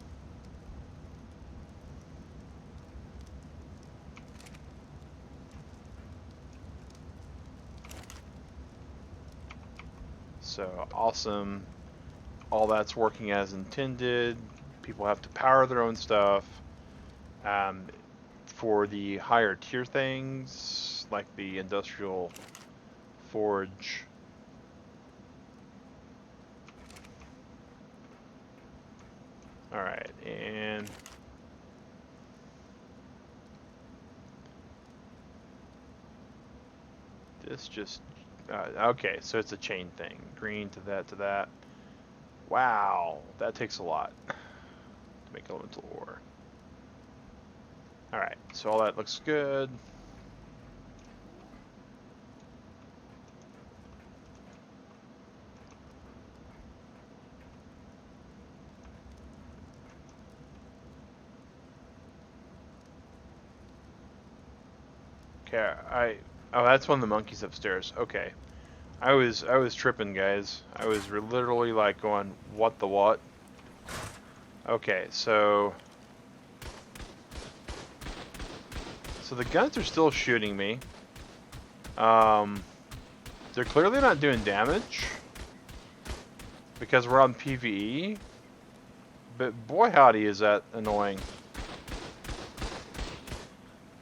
So awesome. All that's working as intended. People have to power their own stuff. For the higher tier things, like the industrial forge, alright, and this just, okay, so it's a chain thing. Green to that to that. Wow, that takes a lot to make elemental ore. Alright, so all that looks good. Okay, oh, that's one of the monkeys upstairs. Okay. I was tripping, guys. I was literally like going, what the what? Okay, so the guns are still shooting me. They're clearly not doing damage because we're on PvE. But boy howdy is that annoying.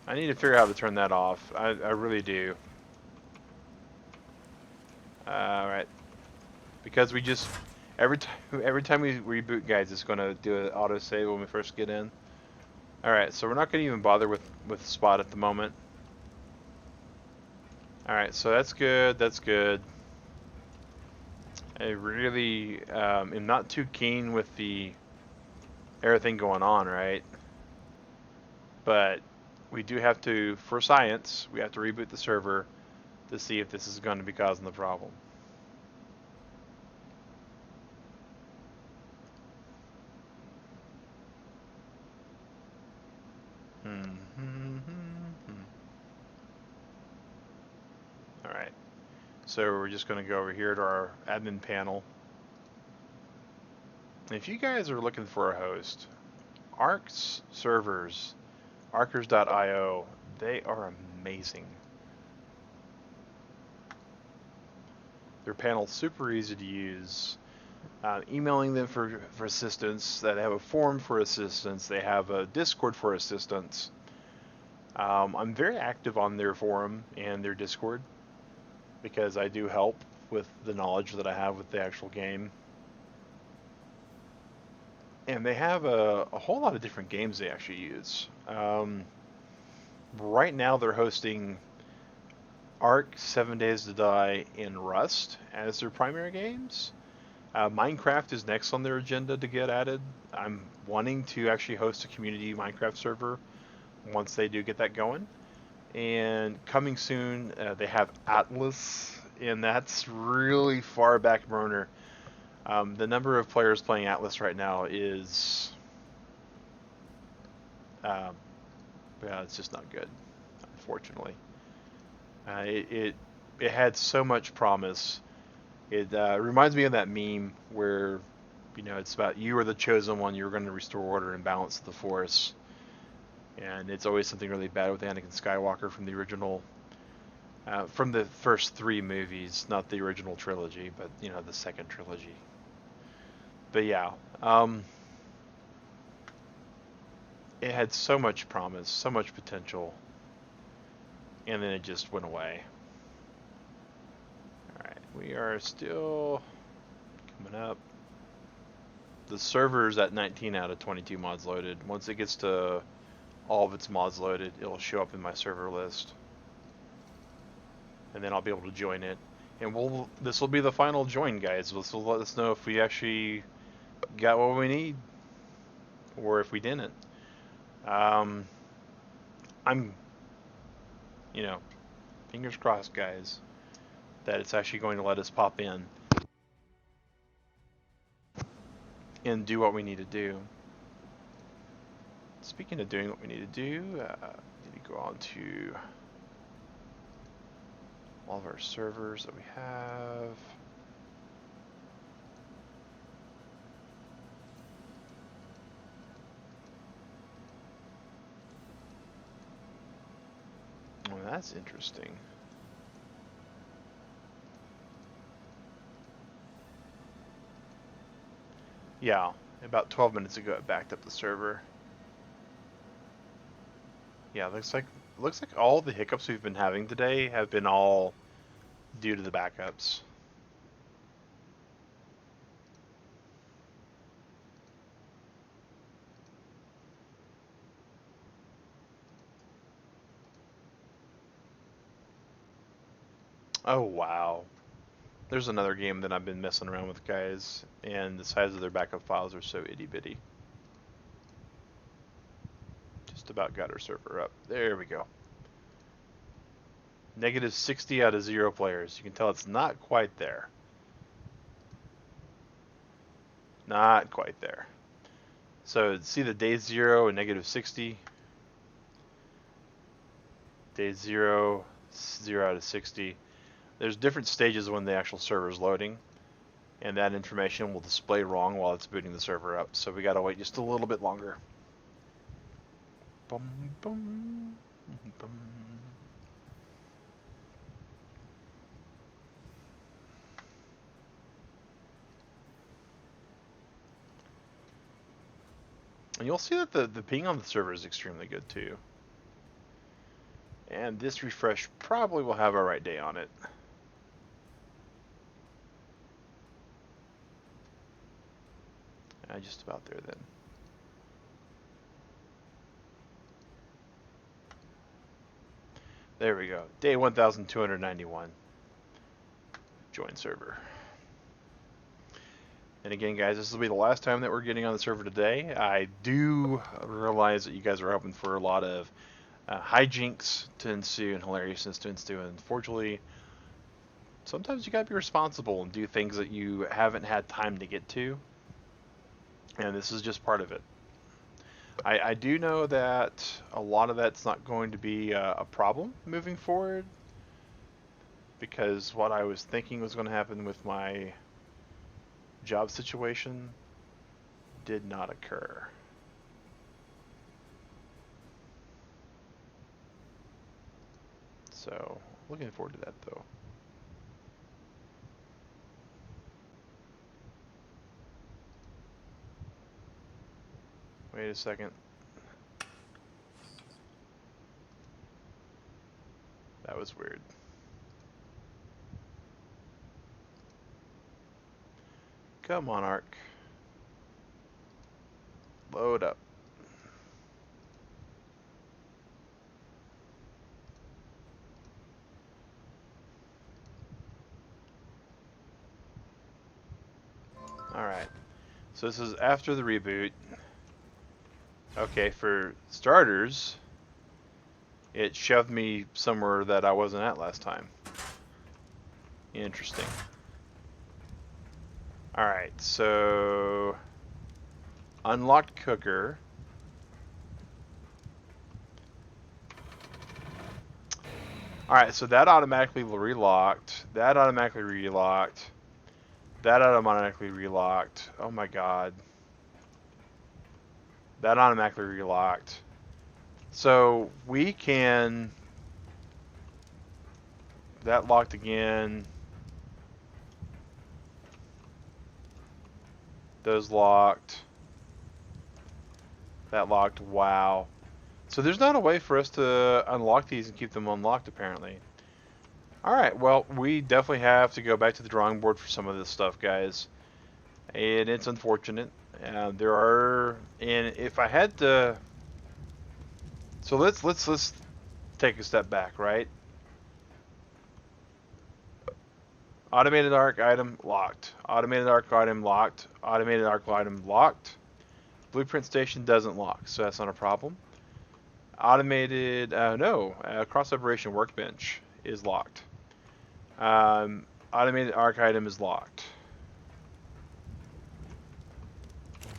I need to figure out how to turn that off. I really do. Alright. Because we just every time we reboot, guys, it's gonna do an autosave when we first get in. Alright, so we're not gonna even bother with Spot at the moment. Alright, so that's good, that's good. I really am not too keen with the everything going on, right? But we do have to, for science, we have to reboot the server to see if this is going to be causing the problem. Alright, so we're just going to go over here to our admin panel. If you guys are looking for a host, ARK's servers, arkers.io, they are amazing. Their panel's super easy to use. Emailing them for assistance. They have a forum for assistance. They have a Discord for assistance. I'm very active on their forum and their Discord because I do help with the knowledge that I have with the actual game. And they have a whole lot of different games they actually use. Right now they're hosting ARK, 7 Days to Die, and Rust as their primary games. Minecraft is next on their agenda to get added. I'm wanting to actually host a community Minecraft server once they do get that going. And coming soon, they have Atlas, and that's really far back burner. The number of players playing Atlas right now is, yeah, it's just not good, unfortunately. It had so much promise. It reminds me of that meme where, you know, it's about you are the chosen one. You're going to restore order and balance the Force. And it's always something really bad with Anakin Skywalker from the original, from the first 3 movies, not the original trilogy, but, you know, the second trilogy. But yeah, it had so much promise, so much potential, and then it just went away. Alright, we are still coming up. The server's at 19 out of 22 mods loaded. Once it gets to all of its mods loaded, it'll show up in my server list. and then I'll be able to join it. And this will be the final join, guys. This will let us know if we actually got what we need, or if we didn't. I'm, fingers crossed, guys, that it's actually going to let us pop in and do what we need to do. Speaking of doing what we need to do, need to go on to all of our servers that we have. Oh, that's interesting. Yeah, about 12 minutes ago it backed up the server. Yeah, looks like all the hiccups we've been having today have been all due to the backups. Oh wow. There's another game that I've been messing around with, guys, and the size of their backup files are so itty bitty. Just about got our server up. There we go. Negative 60 out of 0 players. You can tell it's not quite there. Not quite there. So see the day 0 and negative 60. Day 0, 0 out of 60. There's different stages when the actual server is loading, and that information will display wrong while it's booting the server up. So we gotta wait just a little bit longer. Bum, bum, bum. And you'll see that the ping on the server is extremely good too. And this refresh probably will have our right day on it. Just about there then. There we go. Day 1291. Join server. And again, guys, this will be the last time that we're getting on the server today. I do realize that you guys are hoping for a lot of hijinks to ensue and hilariousness to ensue. And unfortunately, sometimes you gotta be responsible and do things that you haven't had time to get to. And this is just part of it. I do know that a lot of that's not going to be a problem moving forward, because what I was thinking was going to happen with my job situation did not occur. So, looking forward to that though. Wait a second. That was weird. Come on, ARK. Load up. Alright. So this is after the reboot. Okay, for starters, it shoved me somewhere that I wasn't at last time. Interesting. Alright, so unlocked cooker. Alright, so that automatically relocked. That automatically relocked. That automatically relocked. Oh my god. That automatically relocked. So we can... That locked again. Those locked. That locked. Wow. So there's not a way for us to unlock these and keep them unlocked, apparently. Alright, well, we definitely have to go back to the drawing board for some of this stuff, guys. And it's unfortunate. There are... And if I had to... So let's take a step back, right? Automated ARK item locked. Automated ARK item locked. Automated ARK item locked. Blueprint station doesn't lock, so that's not a problem. Automated, cross operation workbench is locked. Automated ARK item is locked.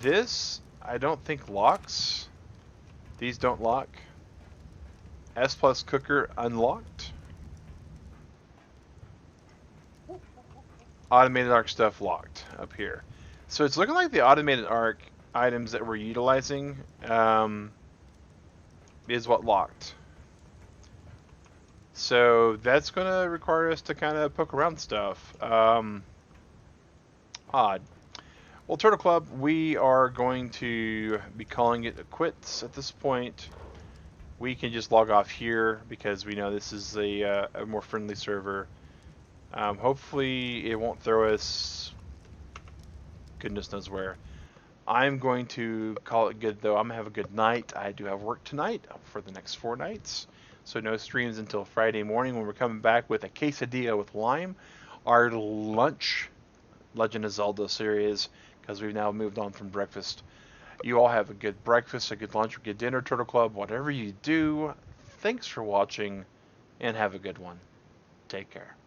This, I don't think locks. These don't lock. S plus cooker unlocked. Automated ARK stuff locked up here. So it's looking like the automated ARK items that we're utilizing is what locked. So that's going to require us to kind of poke around stuff. Odd. Well, Turtle Club, we are going to be calling it quits at this point. We can just log off here because we know this is a more friendly server. Hopefully it won't throw us goodness knows where. I'm going to call it good, though. I'm going to have a good night. I do have work tonight for the next 4 nights. So no streams until Friday morning when we're coming back with a quesadilla with lime. Our lunch Legend of Zelda series, because we've now moved on from breakfast. You all have a good breakfast, a good lunch, a good dinner, Turtle Club. Whatever you do, thanks for watching, and have a good one. Take care.